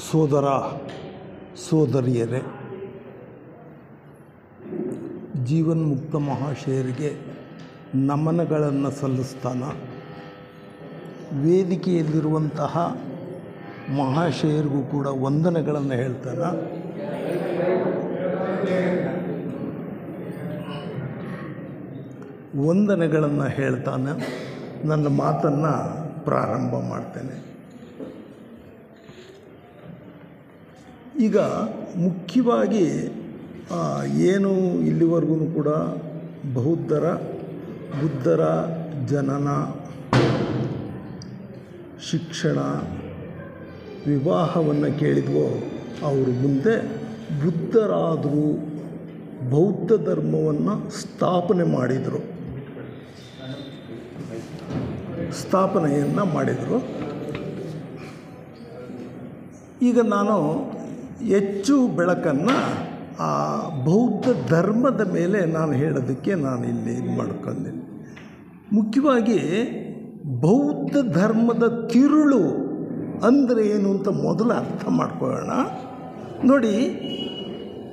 ಸೋದರ ಸೋದರಿಯರೇ, ಜೀವನ್ಮುಕ್ತ ಮಹಾಶಯರಿಗೆ ನಮನಗಳನ್ನು ಸಲ್ಲಿಸ್ತಾನ ವೇದಿಕೆಯಲ್ಲಿರುವಂತಹ ಮಹಾಶಯರಿಗೂ ಕೂಡ ವಂದನೆಗಳನ್ನು ಹೇಳ್ತಾನ. ವಂದನೆಗಳನ್ನು ಹೇಳ್ತಾನೆ ನನ್ನ ಮಾತನ್ನು ಪ್ರಾರಂಭ ಮಾಡ್ತೇನೆ. ಈಗ ಮುಖ್ಯವಾಗಿ ಏನು ಇಲ್ಲಿವರೆಗೂ ಕೂಡ ಬುದ್ಧರ ಜನನ, ಶಿಕ್ಷಣ, ವಿವಾಹವನ್ನು ಕೇಳಿದ್ವೋ ಅವರು ಮುಂದೆ ಬುದ್ಧರಾದರೂ ಬೌದ್ಧ ಧರ್ಮವನ್ನು ಸ್ಥಾಪನೆಯನ್ನು ಮಾಡಿದರು. ಈಗ ನಾನು ಹೆಚ್ಚು ಬೆಳಕನ್ನು ಆ ಬೌದ್ಧ ಧರ್ಮದ ಮೇಲೆ ನಾನು ಹೇಳೋದಕ್ಕೆ ನಾನು ಇಲ್ಲಿ ಇದು ಮಾಡ್ಕೊಂಡಿದ್ದೀನಿ. ಮುಖ್ಯವಾಗಿ ಬೌದ್ಧ ಧರ್ಮದ ತಿರುಳು ಅಂದರೆ ಏನು ಅಂತ ಮೊದಲು ಅರ್ಥ ಮಾಡ್ಕೊಳ್ಳೋಣ. ನೋಡಿ,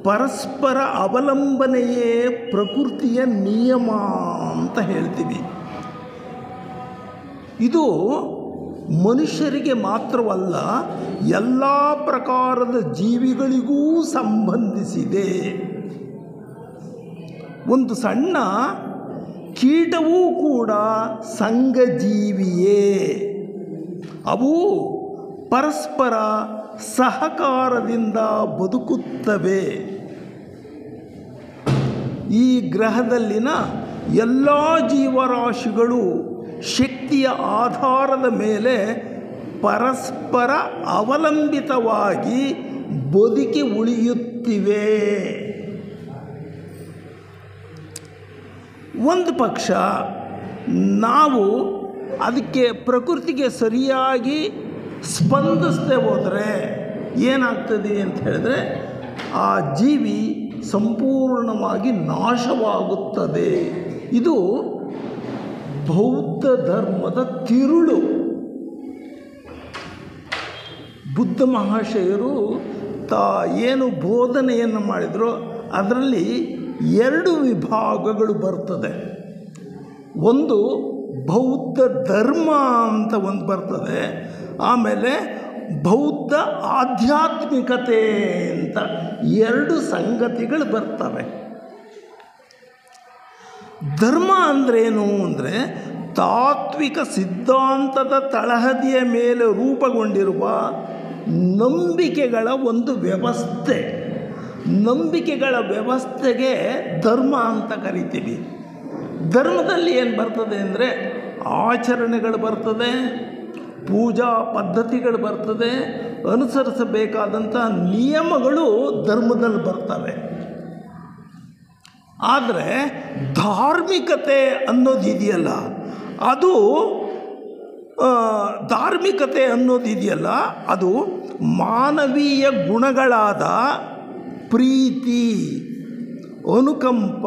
ಪರಸ್ಪರ ಅವಲಂಬನೆಯೇ ಪ್ರಕೃತಿಯ ನಿಯಮ ಅಂತ ಹೇಳ್ತೀವಿ. ಇದು ಮನುಷ್ಯರಿಗೆ ಮಾತ್ರವಲ್ಲ, ಎಲ್ಲ ಪ್ರಕಾರದ ಜೀವಿಗಳಿಗೂ ಸಂಬಂಧಿಸಿದೆ. ಒಂದು ಸಣ್ಣ ಕೀಟವೂ ಕೂಡ ಸಂಘಜೀವಿಯೇ. ಅವು ಪರಸ್ಪರ ಸಹಕಾರದಿಂದ ಬದುಕುತ್ತವೆ. ಈ ಗ್ರಹದಲ್ಲಿನ ಎಲ್ಲ ಜೀವರಾಶಿಗಳು ಶಕ್ತಿಯ ಆಧಾರದ ಮೇಲೆ ಪರಸ್ಪರ ಅವಲಂಬಿತವಾಗಿ ಬದುಕಿ ಉಳಿಯುತ್ತಿವೆ. ಒಂದು ಪಕ್ಷ ನಾವು ಅದಕ್ಕೆ ಪ್ರಕೃತಿಗೆ ಸರಿಯಾಗಿ ಸ್ಪಂದಿಸದೆ ಹೋದರೆ ಏನಾಗ್ತದೆ ಅಂತ ಹೇಳಿದ್ರೆ ಆ ಜೀವಿ ಸಂಪೂರ್ಣವಾಗಿ ನಾಶವಾಗುತ್ತದೆ. ಇದು ಬೌದ್ಧ ಧರ್ಮದ ತಿರುಳು. ಬುದ್ಧ ಮಹಾಶಯರು ಏನು ಬೋಧನೆಯನ್ನು ಮಾಡಿದರೋ ಅದರಲ್ಲಿ 2 ವಿಭಾಗಗಳು ಬರ್ತದೆ. ಒಂದು ಬೌದ್ಧ ಧರ್ಮ ಅಂತ ಒಂದು ಬರ್ತದೆ, ಆಮೇಲೆ ಬೌದ್ಧ ಆಧ್ಯಾತ್ಮಿಕತೆ ಅಂತ 2 ಸಂಗತಿಗಳು ಬರ್ತವೆ. ಧರ್ಮ ಅಂದ್ರೇನು ಅಂದರೆ ತಾತ್ವಿಕ ಸಿದ್ಧಾಂತದ ತಳಹದಿಯ ಮೇಲೆ ರೂಪುಗೊಂಡಿರುವ ನಂಬಿಕೆಗಳ ಒಂದು ವ್ಯವಸ್ಥೆ. ನಂಬಿಕೆಗಳ ವ್ಯವಸ್ಥೆಗೆ ಧರ್ಮ ಅಂತ ಕರಿತೀವಿ. ಧರ್ಮದಲ್ಲಿ ಏನು ಬರ್ತದೆ ಅಂದರೆ ಆಚರಣೆಗಳು ಬರ್ತದೆ, ಪೂಜಾ ಪದ್ಧತಿಗಳು ಬರ್ತದೆ, ಅನುಸರಿಸಬೇಕಾದಂಥ ನಿಯಮಗಳು ಧರ್ಮದಲ್ಲಿ ಬರ್ತವೆ. ಆದರೆ ಧಾರ್ಮಿಕತೆ ಅನ್ನೋದಿದೆಯಲ್ಲ, ಅದು ಮಾನವೀಯ ಗುಣಗಳಾದ ಪ್ರೀತಿ, ಅನುಕಂಪ,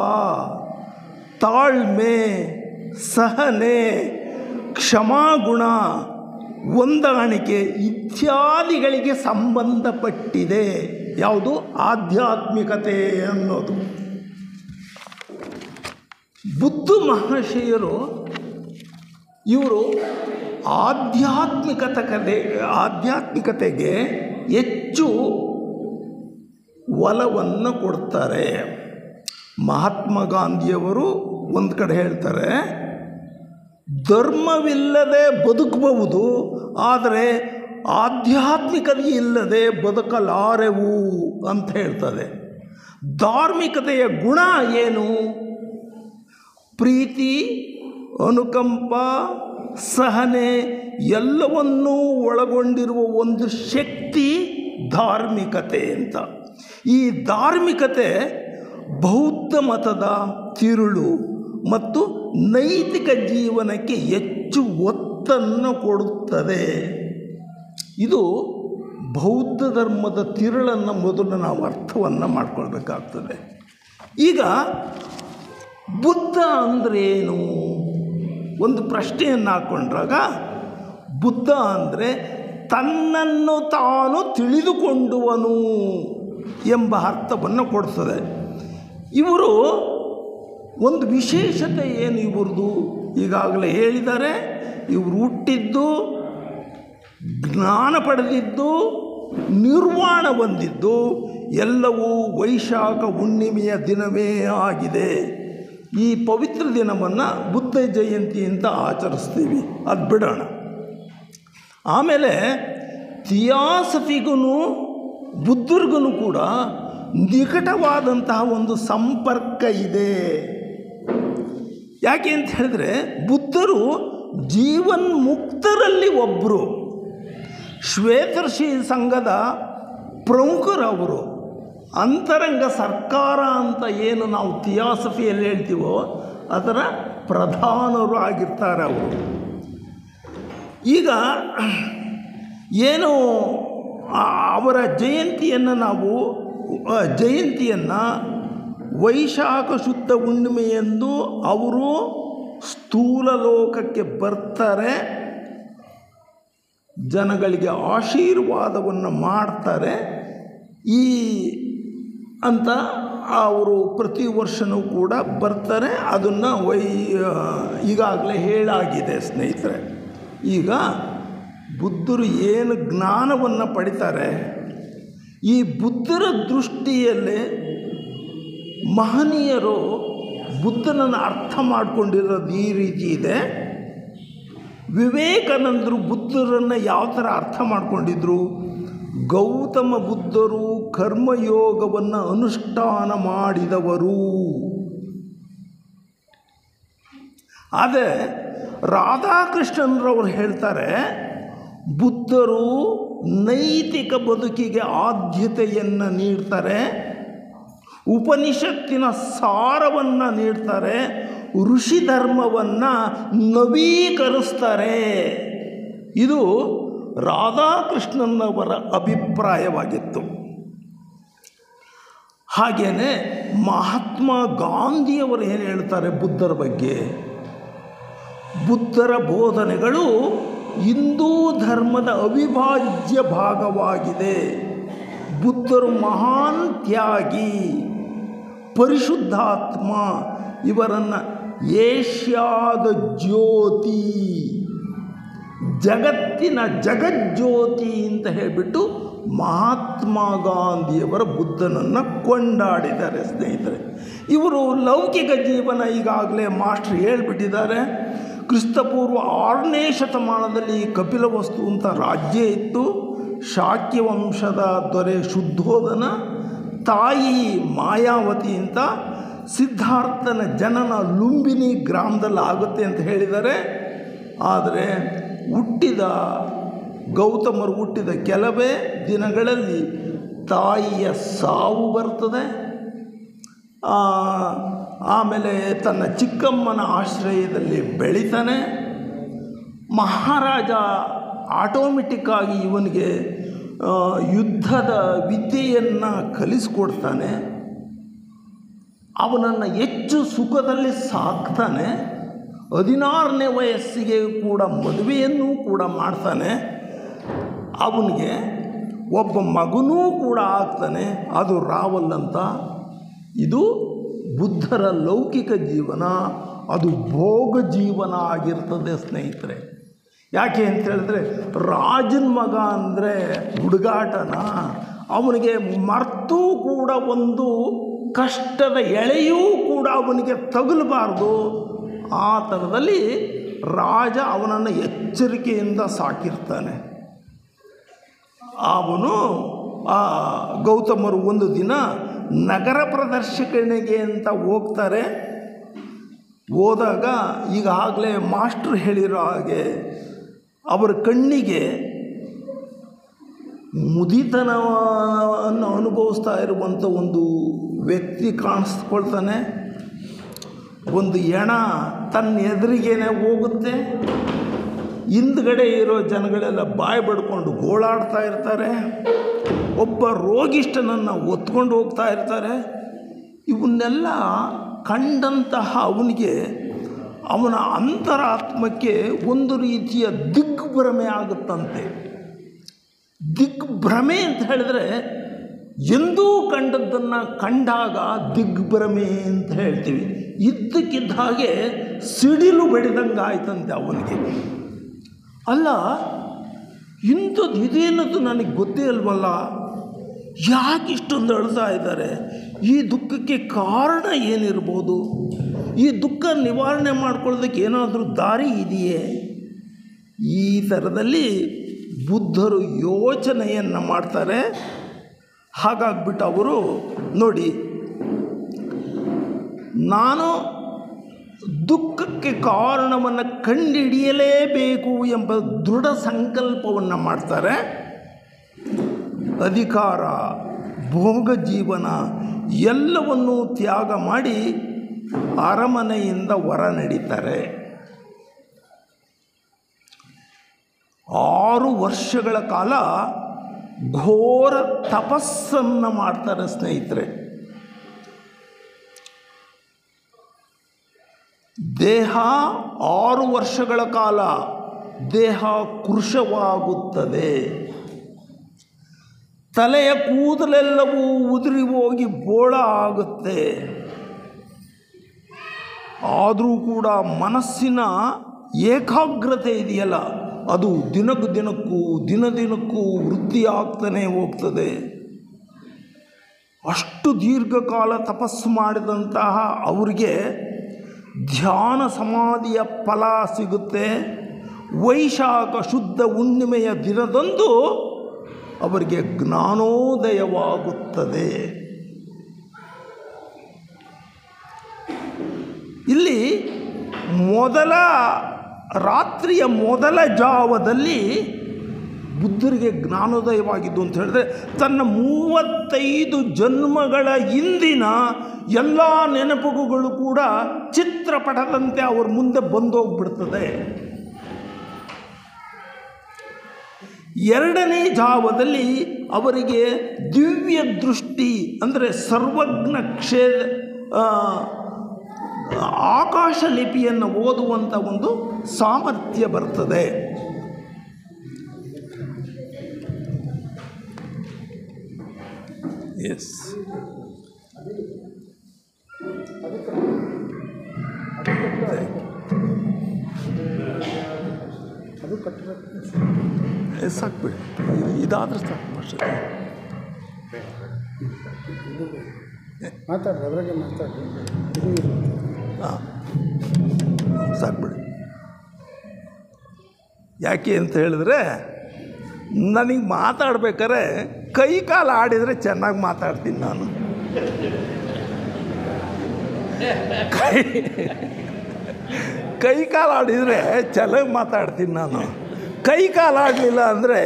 ತಾಳ್ಮೆ, ಸಹನೆ, ಕ್ಷಮಾಗುಣ, ಹೊಂದಾಣಿಕೆ ಇತ್ಯಾದಿಗಳಿಗೆ ಸಂಬಂಧಪಟ್ಟಿದೆ. ಯಾವುದು? ಆಧ್ಯಾತ್ಮಿಕತೆ ಅನ್ನೋದು. ಬುದ್ಧ ಮಹಾಶಯರು ಇವರು ಆಧ್ಯಾತ್ಮಿಕತೆಗೆ ಹೆಚ್ಚು ಒಲವನ್ನು ಕೊಡ್ತಾರೆ. ಮಹಾತ್ಮ ಗಾಂಧಿಯವರು ಒಂದು ಕಡೆ ಹೇಳ್ತಾರೆ, ಧರ್ಮವಿಲ್ಲದೆ ಬದುಕಬಹುದು, ಆದರೆ ಆಧ್ಯಾತ್ಮಿಕತೆ ಇಲ್ಲದೆ ಬದುಕಲಾರೆವು ಅಂತ ಹೇಳ್ತಾರೆ. ಧಾರ್ಮಿಕತೆಯ ಗುಣ ಏನು? ಪ್ರೀತಿ, ಅನುಕಂಪ, ಸಹನೆ ಎಲ್ಲವನ್ನೂ ಒಳಗೊಂಡಿರುವ ಒಂದು ಶಕ್ತಿ ಧಾರ್ಮಿಕತೆ ಅಂತ. ಈ ಧಾರ್ಮಿಕತೆ ಬೌದ್ಧ ಮತದ ತಿರುಳು ಮತ್ತು ನೈತಿಕ ಜೀವನಕ್ಕೆ ಹೆಚ್ಚು ಒತ್ತನ್ನು ಕೊಡುತ್ತದೆ. ಇದು ಬೌದ್ಧ ಧರ್ಮದ ತಿರುಳನ್ನು ಮೊದಲು ನಾವು ಅರ್ಥವನ್ನು ಮಾಡ್ಕೊಳ್ಬೇಕಾಗ್ತದೆ. ಈಗ ಬುದ್ಧ ಅಂದ್ರೇನು? ಒಂದು ಪ್ರಶ್ನೆಯನ್ನು ಹಾಕ್ಕೊಂಡ್ರಾಗ ಬುದ್ಧ ಅಂದರೆ ತನ್ನನ್ನು ತಾನು ತಿಳಿದುಕೊಂಡುವನು ಎಂಬ ಅರ್ಥವನ್ನು ಕೊಡ್ತದೆ. ಇವರು ಒಂದು ವಿಶೇಷತೆ ಏನು ಇವ್ರದ್ದು ಈಗಾಗಲೇ ಹೇಳಿದ್ದಾರೆ. ಇವರು ಹುಟ್ಟಿದ್ದು, ಜ್ಞಾನ ಪಡೆದಿದ್ದು, ನಿರ್ವಾಣ ಹೊಂದಿದ್ದು ಎಲ್ಲವೂ ವೈಶಾಖ ಹುಣ್ಣಿಮೆಯ ದಿನವೇ ಆಗಿದೆ. ಈ ಪವಿತ್ರ ದಿನವನ್ನು ಬುದ್ಧ ಜಯಂತಿ ಅಂತ ಆಚರಿಸ್ತೀವಿ, ಅದು ಬಿಡೋಣ. ಆಮೇಲೆ ಥಿಯಾಸಫಿಗೂ ಬುದ್ಧರಿಗೂ ಕೂಡ ನಿಕಟವಾದಂತಹ ಒಂದು ಸಂಪರ್ಕ ಇದೆ. ಯಾಕೆ ಅಂತ ಹೇಳಿದ್ರೆ ಬುದ್ಧರು ಜೀವನ್ಮುಕ್ತರಲ್ಲಿ ಒಬ್ಬರು, ಶ್ವೇತರ್ಷಿ ಸಂಘದ ಪ್ರಮುಖರವರು, ಅಂತರಂಗ ಸರ್ಕಾರ ಅಂತ ಏನು ನಾವು ಥಿಯಾಸಫಿಯಲ್ಲಿ ಹೇಳ್ತೀವೋ ಅದರ ಪ್ರಧಾನರು ಆಗಿರ್ತಾರೆ ಅವರು. ಈಗ ಏನು ಅವರ ಜಯಂತಿಯನ್ನು ವೈಶಾಖ ಶುದ್ಧ ಹುಣ್ಣಿಮೆಯೆಂದು ಅವರು ಸ್ಥೂಲ ಲೋಕಕ್ಕೆ ಬರ್ತಾರೆ, ಜನಗಳಿಗೆ ಆಶೀರ್ವಾದವನ್ನು ಮಾಡ್ತಾರೆ ಅಂತ ಅವರು ಪ್ರತಿ ವರ್ಷವೂ ಕೂಡ ಬರ್ತಾರೆ. ಅದನ್ನು ಈಗಾಗಲೇ ಹೇಳಾಗಿದೆ ಸ್ನೇಹಿತರೆ. ಈಗ ಬುದ್ಧರು ಏನು ಜ್ಞಾನವನ್ನು ಪಡಿತಾರೆ, ಈ ಬುದ್ಧರ ದೃಷ್ಟಿಯಲ್ಲಿ ಮಹನೀಯರು ಬುದ್ಧನನ್ನು ಅರ್ಥ ಮಾಡಿಕೊಂಡಿರೋದು ಈ ರೀತಿ ಇದೆ. ವಿವೇಕಾನಂದರು ಬುದ್ಧರನ್ನು ಯಾವ ಥರ ಅರ್ಥ ಮಾಡಿಕೊಂಡಿದ್ರು? ಗೌತಮ ಬುದ್ಧರು ಕರ್ಮಯೋಗವನ್ನು ಅನುಷ್ಠಾನ ಮಾಡಿದವರು. ಆದರೆ ರಾಧಾಕೃಷ್ಣನ್ರವರು ಹೇಳ್ತಾರೆ ಬುದ್ಧರು ನೈತಿಕ ಬದುಕಿಗೆ ಆದ್ಯತೆಯನ್ನು ನೀಡ್ತಾರೆ, ಉಪನಿಷತ್ತಿನ ಸಾರವನ್ನು ನೀಡ್ತಾರೆ, ಋಷಿ ಧರ್ಮವನ್ನು ನವೀಕರಿಸ್ತಾರೆ. ಇದು ರಾಧಾಕೃಷ್ಣನವರ ಅಭಿಪ್ರಾಯವಾಗಿತ್ತು. ಹಾಗೆಯೇ ಮಹಾತ್ಮ ಗಾಂಧಿಯವರು ಏನು ಹೇಳ್ತಾರೆ ಬುದ್ಧರ ಬಗ್ಗೆ? ಬುದ್ಧರ ಬೋಧನೆಗಳು ಹಿಂದೂ ಧರ್ಮದ ಅವಿಭಾಜ್ಯ ಭಾಗವಾಗಿದೆ. ಬುದ್ಧರು ಮಹಾನ್ ತ್ಯಾಗಿ, ಪರಿಶುದ್ಧಾತ್ಮ, ಇವರನ್ನು ಏಷ್ಯಾದ ಜ್ಯೋತಿ, ಜಗತ್ತಿನ ಜಗಜ್ಯೋತಿ ಅಂತ ಹೇಳಿಬಿಟ್ಟು ಮಹಾತ್ಮ ಗಾಂಧಿಯವರ ಬುದ್ಧನನ್ನು ಕೊಂಡಾಡಿದ್ದಾರೆ ಸ್ನೇಹಿತರೆ. ಇವರು ಲೌಕಿಕ ಜೀವನ ಈಗಾಗಲೇ ಮಾಸ್ಟರ್ ಹೇಳಿಬಿಟ್ಟಿದ್ದಾರೆ. ಕ್ರಿಸ್ತಪೂರ್ವ 6ನೇ ಶತಮಾನದಲ್ಲಿ ಕಪಿಲವಸ್ತು ಅಂತ ರಾಜ್ಯ ಇತ್ತು. ಶಾಕ್ಯ ವಂಶದ ದೊರೆ ಶುದ್ಧೋಧನ, ತಾಯಿ ಮಾಯಾವತಿ ಅಂತ. ಸಿದ್ಧಾರ್ಥನ ಜನನ ಲುಂಬಿನಿ ಗ್ರಾಮದಲ್ಲಿ ಆಗುತ್ತೆ ಅಂತ ಹೇಳಿದ್ದಾರೆ. ಆದರೆ ಗೌತಮರು ಹುಟ್ಟಿದ ಕೆಲವೇ ದಿನಗಳಲ್ಲಿ ತಾಯಿಯ ಸಾವು ಬರ್ತದೆ. ಆಮೇಲೆ ತನ್ನ ಚಿಕ್ಕಮ್ಮನ ಆಶ್ರಯದಲ್ಲಿ ಬೆಳೀತಾನೆ. ಮಹಾರಾಜ ಆಟೋಮೆಟಿಕ್ಕಾಗಿ ಇವನಿಗೆ ಯುದ್ಧದ ವಿದ್ಯೆಯನ್ನು ಕಲಿಸ್ಕೊಡ್ತಾನೆ. ಅವನನ್ನು ಹೆಚ್ಚು ಸುಖದಲ್ಲಿ ಸಾಕ್ತಾನೆ. 16ನೇ ವಯಸ್ಸಿಗೆ ಕೂಡ ಮದುವೆಯನ್ನು ಕೂಡ ಮಾಡ್ತಾನೆ. ಅವನಿಗೆ ಒಬ್ಬ ಮಗನೂ ಕೂಡ ಆಗ್ತಾನೆ, ಅದು ರಾವಲ್ ಅಂತ. ಇದು ಬುದ್ಧರ ಲೌಕಿಕ ಜೀವನ, ಅದು ಭೋಗ ಜೀವನ ಆಗಿರ್ತದೆ ಸ್ನೇಹಿತರೆ. ಯಾಕೆ ಅಂತ ಹೇಳಿದ್ರೆ ರಾಜನ ಮಗ ಅಂದರೆ ಹುಡುಗಾಟನ, ಅವನಿಗೆ ಮರ್ತು ಕೂಡ ಒಂದು ಕಷ್ಟದ ಎಳೆಯೂ ಕೂಡ ಅವನಿಗೆ ತಗಲಬಾರ್ದು. ಆ ಥರದಲ್ಲಿ ರಾಜ ಅವನನ್ನು ಎಚ್ಚರಿಕೆಯಿಂದ ಸಾಕಿರ್ತಾನೆ. ಅವನು ಗೌತಮರು ಒಂದು ದಿನ ನಗರ ಪ್ರದರ್ಶಕನಿಗೆ ಅಂತ ಹೋಗ್ತಾರೆ. ಹೋದಾಗ ಈಗಾಗಲೇ ಮಾಸ್ಟರ್ ಹೇಳಿರೋ ಹಾಗೆ ಅವರ ಕಣ್ಣಿಗೆ ಮುದಿತನವನ್ನು ಅನುಭವಿಸ್ತಾ ಇರುವಂಥ ಒಂದು ವ್ಯಕ್ತಿ ಕಾಣಿಸ್ಕೊಳ್ತಾನೆ. ಒಂದು ಹೆಣ ತನ್ನ ಎದುರಿಗೇನೆ ಹೋಗುತ್ತೆ. ಹಿಂದ್ಗಡೆ ಇರೋ ಜನಗಳೆಲ್ಲ ಬಾಯಿ ಬಡ್ಕೊಂಡು ಗೋಳಾಡ್ತಾ ಇರ್ತಾರೆ. ಒಬ್ಬ ರೋಗಿಷ್ಠನನ್ನು ಹೊತ್ಕೊಂಡು ಹೋಗ್ತಾ ಇರ್ತಾರೆ. ಇವನ್ನೆಲ್ಲ ಕಂಡಂತಹ ಅವನಿಗೆ, ಅವನ ಅಂತರಾತ್ಮಕ್ಕೆ ಒಂದು ರೀತಿಯ ದಿಗ್ಭ್ರಮೆ ಆಗುತ್ತಂತೆ. ದಿಗ್ಭ್ರಮೆ ಅಂತ ಹೇಳಿದ್ರೆ ಎಂದೂ ಕಂಡದ್ದನ್ನು ಕಂಡಾಗ ದಿಗ್ಭ್ರಮೆ ಅಂತ ಹೇಳ್ತೀವಿ. ಇದ್ದಕ್ಕಿದ್ದ ಹಾಗೆ ಸಿಡಿಲು ಬಡಿದಂಗೆ ಆಯ್ತಂತೆ ಅವನಿಗೆ. ಅಲ್ಲ, ಇಂಥದ್ದು ಇದೇನದು ನನಗೆ ಗೊತ್ತೇ ಅಲ್ವಲ್ಲ, ಯಾಕೆ ಇಷ್ಟೊಂದು ಅಳ್ತಾ ಇದ್ದಾರೆ, ಈ ದುಃಖಕ್ಕೆ ಕಾರಣ ಏನಿರ್ಬೋದು, ಈ ದುಃಖ ನಿವಾರಣೆ ಮಾಡ್ಕೊಳ್ಳೋದಕ್ಕೆ ಏನಾದರೂ ದಾರಿ ಇದೆಯೇ? ಈ ಥರದಲ್ಲಿ ಬುದ್ಧರು ಯೋಚನೆಯನ್ನು ಮಾಡ್ತಾರೆ. ಹಾಗಾಗ್ಬಿಟ್ಟು ಅವರು ನೋಡಿ, ನಾನು ದುಃಖಕ್ಕೆ ಕಾರಣವನ್ನು ಕಂಡುಹಿಡಿಯಲೇಬೇಕು ಎಂಬ ದೃಢ ಸಂಕಲ್ಪವನ್ನು ಮಾಡ್ತಾರೆ. ಅಧಿಕಾರ, ಭೋಗ ಜೀವನ ಎಲ್ಲವನ್ನೂ ತ್ಯಾಗ ಮಾಡಿ ಅರಮನೆಯಿಂದ ಹೊರ ನಡೀತಾರೆ. 6 ವರ್ಷಗಳ ಕಾಲ ಘೋರ ತಪಸ್ಸನ್ನು ಮಾಡ್ತಾರೆ ಸ್ನೇಹಿತರೆ. ದೇಹ 6 ವರ್ಷಗಳ ಕಾಲ ದೇಹ ಕೃಶವಾಗುತ್ತದೆ. ತಲೆಯ ಕೂದಲೆಲ್ಲವೂ ಉದುರಿ ಹೋಗಿ ಬೋಳ ಆಗುತ್ತೆ. ಆದರೂ ಕೂಡ ಮನಸ್ಸಿನ ಏಕಾಗ್ರತೆ ಇದೆಯಲ್ಲ, ಅದು ದಿನದಿನಕ್ಕೂ ವೃದ್ಧಿ ಆಗ್ತಾನೆ ಹೋಗ್ತದೆ. ಅಷ್ಟು ದೀರ್ಘಕಾಲ ತಪಸ್ಸು ಮಾಡಿದಂತಹ ಅವರಿಗೆ ಧ್ಯಾನ ಸಮಾಧಿಯ ಫಲ ಸಿಗುತ್ತೆ. ವೈಶಾಖ ಶುದ್ಧ ಹುಣ್ಣಿಮೆಯ ದಿನದಂದು ಅವರಿಗೆ ಜ್ಞಾನೋದಯವಾಗುತ್ತದೆ. ಇಲ್ಲಿ ರಾತ್ರಿಯ ಮೊದಲ ಜಾವದಲ್ಲಿ ಬುದ್ಧರಿಗೆ ಜ್ಞಾನೋದಯವಾಗಿದ್ದು ಅಂತ ಹೇಳಿದ್ರೆ, ತನ್ನ 35 ಜನ್ಮಗಳ ಹಿಂದಿನ ಎಲ್ಲ ನೆನಪುಗಳು ಕೂಡ ಚಿತ್ರಪಟದಂತೆ ಅವ್ರ ಮುಂದೆ ಬಂದೋಗ್ಬಿಡ್ತದೆ. 2ನೇ ಜಾವದಲ್ಲಿ ಅವರಿಗೆ ದಿವ್ಯ ದೃಷ್ಟಿ ಅಂದರೆ ಸರ್ವಜ್ಞ ಆಕಾಶ ಲಿಪಿಯನ್ನು ಓದುವಂಥ ಒಂದು ಸಾಮರ್ಥ್ಯ ಬರ್ತದೆ. ಎಸ್, ಸಾಕ್ಬಿಡಿ, ಇದಾದ್ರೆ ಸಾಕು ಅಷ್ಟೇ. ಮಾತಾಡ್ರಿ, ಮಾತಾಡ್ರಿ, ಹಾಂ ಸಾಕ್ಬಿಡಿ. ಯಾಕೆ ಅಂತ ಹೇಳಿದ್ರೆ, ನನಗೆ ಮಾತಾಡ್ಬೇಕಾದ್ರೆ ಕೈ ಕಾಲು ಆಡಿದರೆ ಚೆನ್ನಾಗಿ ಮಾತಾಡ್ತೀನಿ ನಾನು. ಕೈ ಕಾಲು ಆಡಿದರೆ ಚೆನ್ನಾಗಿ ಮಾತಾಡ್ತೀನಿ ನಾನು. ಕೈ ಕಾಲು ಆಡಲಿಲ್ಲ ಅಂದರೆ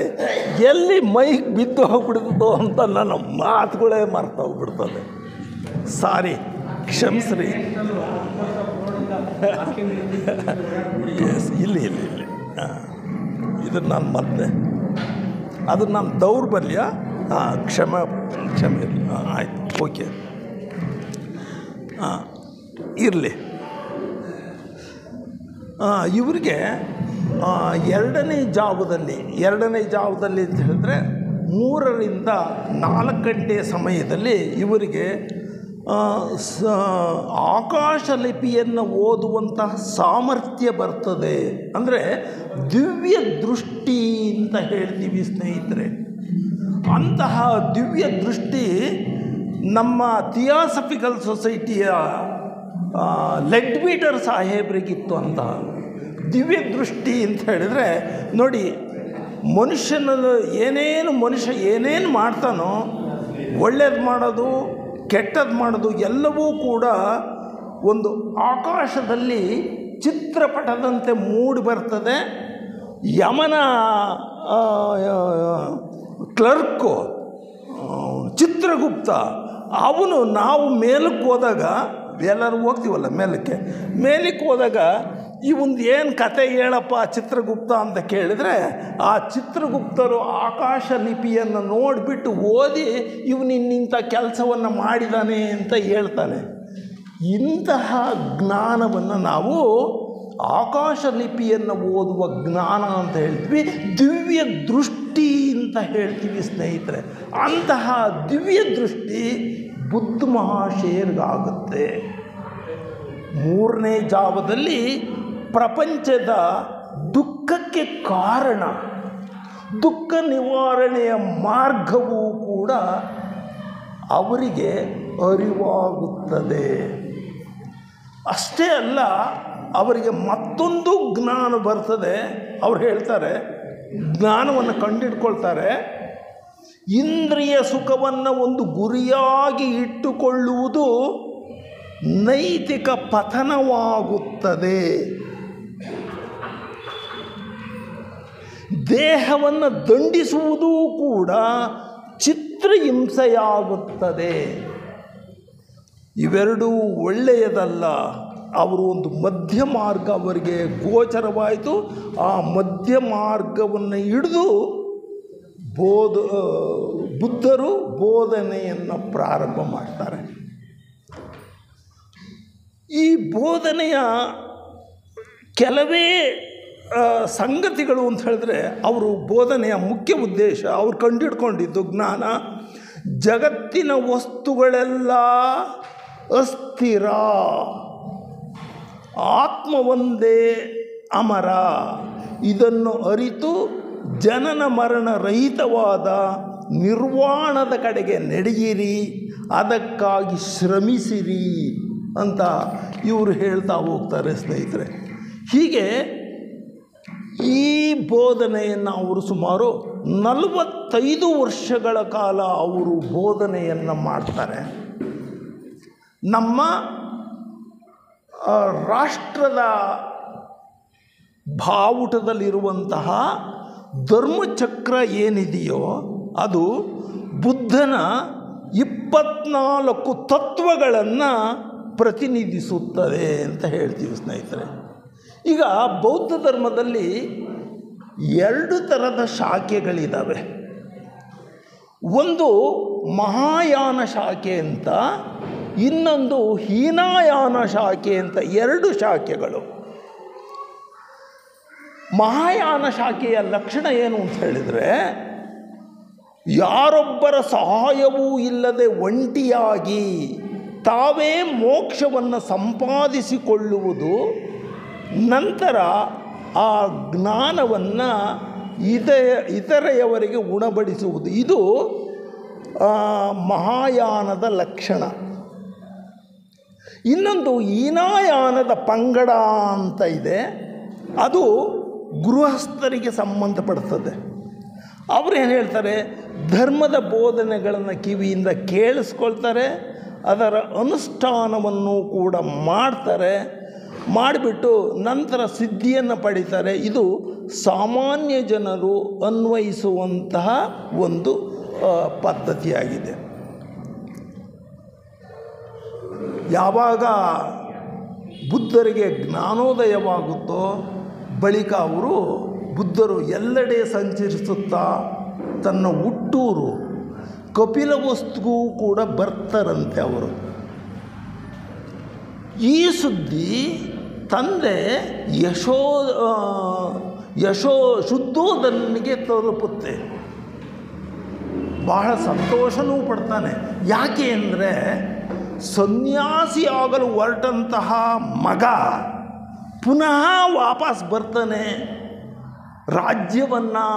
ಎಲ್ಲಿ ಮೈಗೆ ಬಿದ್ದು ಹೋಗ್ಬಿಡ್ತದೋ ಅಂತ ನನ್ನ ಮಾತುಗಳೇ ಮರ್ತೋಗ್ಬಿಡ್ತದೆ. ಸಾರಿ, ಕ್ಷಮಿಸ್ರಿ. ಎಸ್, ಇಲ್ಲಿ ಇದು ನಾನು ಮತ್ತೆ ಅದು ನನ್ನ ದೌರ್ಬಲ್ಯ. ಕ್ಷಮೆ ಇರಲಿ. ಆಯಿತು, ಓಕೆ, ಇರಲಿ. ಇವರಿಗೆ 2ನೇ ಜಾವದಲ್ಲಿ ಅಂತ ಹೇಳಿದ್ರೆ 3ರಿಂದ 4 ಗಂಟೆ ಸಮಯದಲ್ಲಿ ಇವರಿಗೆ ಆಕಾಶ ಲಿಪಿಯನ್ನು ಓದುವಂತಹ ಸಾಮರ್ಥ್ಯ ಬರ್ತದೆ. ಅಂದರೆ ದಿವ್ಯ ದೃಷ್ಟಿ ಅಂತ ಹೇಳ್ತೀವಿ ಸ್ನೇಹಿತರೆ. ಅಂತಹ ದಿವ್ಯ ದೃಷ್ಟಿ ನಮ್ಮ ಥಿಯಾಸಫಿಕಲ್ ಸೊಸೈಟಿಯ ಲೆಡ್ಬೀಟರ್ ಸಾಹೇಬ್ರಿಗಿತ್ತು. ಅಂತ ದಿವ್ಯ ದೃಷ್ಟಿ ಅಂತ ಹೇಳಿದರೆ ನೋಡಿ, ಮನುಷ್ಯ ಏನೇನು ಮಾಡ್ತಾನೋ, ಒಳ್ಳೇದು ಮಾಡೋದು ಕೆಟ್ಟದ್ದು ಮಾಡೋದು ಎಲ್ಲವೂ ಕೂಡ ಒಂದು ಆಕಾಶದಲ್ಲಿ ಚಿತ್ರಪಟದಂತೆ ಮೂಡಿ ಬರ್ತದೆ. ಯಮನ ಕ್ಲರ್ಕು ಚಿತ್ರಗುಪ್ತ ಅವನು, ನಾವು ಮೇಲಕ್ಕೆ ಹೋದಾಗ, ಎಲ್ಲರೂ ಹೋಗ್ತೀವಲ್ಲ ಮೇಲಕ್ಕೆ ಹೋದಾಗ ಇವೊಂದು ಏನು ಕತೆ ಹೇಳಪ್ಪ ಚಿತ್ರಗುಪ್ತ ಅಂತ ಕೇಳಿದರೆ, ಆ ಚಿತ್ರಗುಪ್ತರು ಆಕಾಶ ಲಿಪಿಯನ್ನು ನೋಡಿಬಿಟ್ಟು ಓದಿ ಇವನಿನ್ನಿಂಥ ಕೆಲಸವನ್ನು ಮಾಡಿದ್ದಾನೆ ಅಂತ ಹೇಳ್ತಾನೆ. ಇಂತಹ ಜ್ಞಾನವನ್ನು ನಾವು ಆಕಾಶ ಲಿಪಿಯನ್ನು ಓದುವ ಜ್ಞಾನ ಅಂತ ಹೇಳ್ತೀವಿ, ದಿವ್ಯ ದೃಷ್ಟಿ ಅಂತ ಹೇಳ್ತೀವಿ ಸ್ನೇಹಿತರೆ. ಅಂತಹ ದಿವ್ಯ ದೃಷ್ಟಿ ಬುದ್ಧ ಮಹಾಶಯರಿಗಾಗುತ್ತೆ. ಮೂರನೇ ಜಾವದಲ್ಲಿ ಪ್ರಪಂಚದ ದುಃಖಕ್ಕೆ ಕಾರಣ, ದುಃಖ ನಿವಾರಣೆಯ ಮಾರ್ಗವೂ ಕೂಡ ಅವರಿಗೆ ಅರಿವಾಗುತ್ತದೆ. ಅಷ್ಟೇ ಅಲ್ಲ, ಅವರಿಗೆ ಮತ್ತೊಂದು ಜ್ಞಾನ ಬರ್ತದೆ. ಅವ್ರು ಹೇಳ್ತಾರೆ, ಜ್ಞಾನವನ್ನು ಕಂಡಿಡ್ಕೊಳ್ತಾರೆ, ಇಂದ್ರಿಯ ಸುಖವನ್ನು ಒಂದು ಗುರಿಯಾಗಿ ಇಟ್ಟುಕೊಳ್ಳುವುದು ನೈತಿಕ ಪತನವಾಗುತ್ತದೆ. ದೇಹವನ್ನು ದಂಡಿಸುವುದೂ ಕೂಡ ಚಿತ್ರಹಿಂಸೆಯಾಗುತ್ತದೆ. ಇವೆರಡೂ ಒಳ್ಳೆಯದಲ್ಲ. ಅವರು ಒಂದು ಮಧ್ಯ ಮಾರ್ಗ ಅವರಿಗೆ ಗೋಚರವಾಯಿತು. ಆ ಮಧ್ಯ ಮಾರ್ಗವನ್ನು ಹಿಡಿದು ಬುದ್ಧರು ಬೋಧನೆಯನ್ನು ಪ್ರಾರಂಭ ಮಾಡ್ತಾರೆ. ಈ ಬೋಧನೆಯ ಕೆಲವೇ ಸಂಗತಿಗಳು ಅಂತ ಹೇಳಿದ್ರೆ, ಅವರು ಬೋಧನೆಯ ಮುಖ್ಯ ಉದ್ದೇಶ, ಅವ್ರು ಕಂಡುಹಿಡ್ಕೊಂಡಿದ್ದು ಜ್ಞಾನ, ಜಗತ್ತಿನ ವಸ್ತುಗಳೆಲ್ಲ ಅಸ್ಥಿರ, ಆತ್ಮವೊಂದೇ ಅಮರ. ಇದನ್ನು ಅರಿತು ಜನನ ಮರಣ ರಹಿತವಾದ ನಿರ್ವಾಣದ ಕಡೆಗೆ ನಡೆಯಿರಿ, ಅದಕ್ಕಾಗಿ ಶ್ರಮಿಸಿರಿ ಅಂತ ಇವರು ಹೇಳ್ತಾ ಹೋಗ್ತಾರೆ ಸ್ನೇಹಿತರೆ. ಹೀಗೆ ಈ ಬೋಧನೆಯನ್ನು ಅವರು ಸುಮಾರು 45 ವರ್ಷಗಳ ಕಾಲ ಅವರು ಬೋಧನೆಯನ್ನು ಮಾಡ್ತಾರೆ. ನಮ್ಮ ರಾಷ್ಟ್ರದ ಬಾವುಟದಲ್ಲಿರುವಂತಹ ಧರ್ಮಚಕ್ರ ಏನಿದೆಯೋ ಅದು ಬುದ್ಧನ 24 ತತ್ವಗಳನ್ನು ಪ್ರತಿನಿಧಿಸುತ್ತದೆ ಅಂತ ಹೇಳ್ತೀವಿ ಸ್ನೇಹಿತರೆ. ಈಗ ಬೌದ್ಧ ಧರ್ಮದಲ್ಲಿ 2 ಥರದ ಶಾಖೆಗಳಿದ್ದಾವೆ. ಒಂದು ಮಹಾಯಾನ ಶಾಖೆ ಅಂತ, ಇನ್ನೊಂದು ಹೀನಾಯಾನ ಶಾಖೆ ಅಂತ, 2 ಶಾಖೆಗಳು. ಮಹಾಯಾನ ಶಾಖೆಯ ಲಕ್ಷಣ ಏನು ಅಂತ ಹೇಳಿದರೆ, ಯಾರೊಬ್ಬರ ಸಹಾಯವೂ ಇಲ್ಲದೆ ಒಂಟಿಯಾಗಿ ತಾವೇ ಮೋಕ್ಷವನ್ನು ಸಂಪಾದಿಸಿಕೊಳ್ಳುವುದು, ನಂತರ ಆ ಜ್ಞಾನವನ್ನು ಇತರೆಯವರಿಗೆ ಉಣಬಡಿಸುವುದು. ಇದು ಮಹಾಯಾನದ ಲಕ್ಷಣ. ಇನ್ನೊಂದು ಹೀನಾಯಾನದ ಪಂಗಡ ಅಂತ ಇದೆ, ಅದು ಗೃಹಸ್ಥರಿಗೆ ಸಂಬಂಧಪಡ್ತದೆ. ಅವರೇನು ಹೇಳ್ತಾರೆ, ಧರ್ಮದ ಬೋಧನೆಗಳನ್ನು ಕಿವಿಯಿಂದ ಕೇಳಿಸ್ಕೊಳ್ತಾರೆ, ಅದರ ಅನುಷ್ಠಾನವನ್ನು ಕೂಡ ಮಾಡ್ತಾರೆ, ಮಾಡಿಬಿಟ್ಟು ನಂತರ ಸಿದ್ಧಿಯನ್ನು ಪಡೀತಾರೆ. ಇದು ಸಾಮಾನ್ಯ ಜನರು ಅನ್ವಯಿಸುವಂತಹ ಒಂದು ಪದ್ಧತಿಯಾಗಿದೆ. ಯಾವಾಗ ಬುದ್ಧರಿಗೆ ಜ್ಞಾನೋದಯವಾಗುತ್ತೋ ಬಳಿಕ ಅವರು ಬುದ್ಧರು ಎಲ್ಲೆಡೆ ಸಂಚರಿಸುತ್ತಾ ತನ್ನ ಹುಟ್ಟೂರು ಕಪಿಲವಸ್ತುಗೂ ಕೂಡ ಬರ್ತಾರಂತೆ ಅವರು. ಈ ಸುದ್ದಿ ತಂದೆ ಶುದ್ಧೋಧನಿಗೆ ತಲುಪುತ್ತೆ. ಬಹಳ ಸಂತೋಷನೂ ಪಡ್ತಾನೆ. ಯಾಕೆ ಅಂದರೆ ಸನ್ಯಾಸಿ ಆಗಲು ಹೊರಟಂತಹ ಮಗ ಪುನಃ ವಾಪಸ್ ಬರ್ತಾನೆ, ರಾಜ್ಯವನ್ನು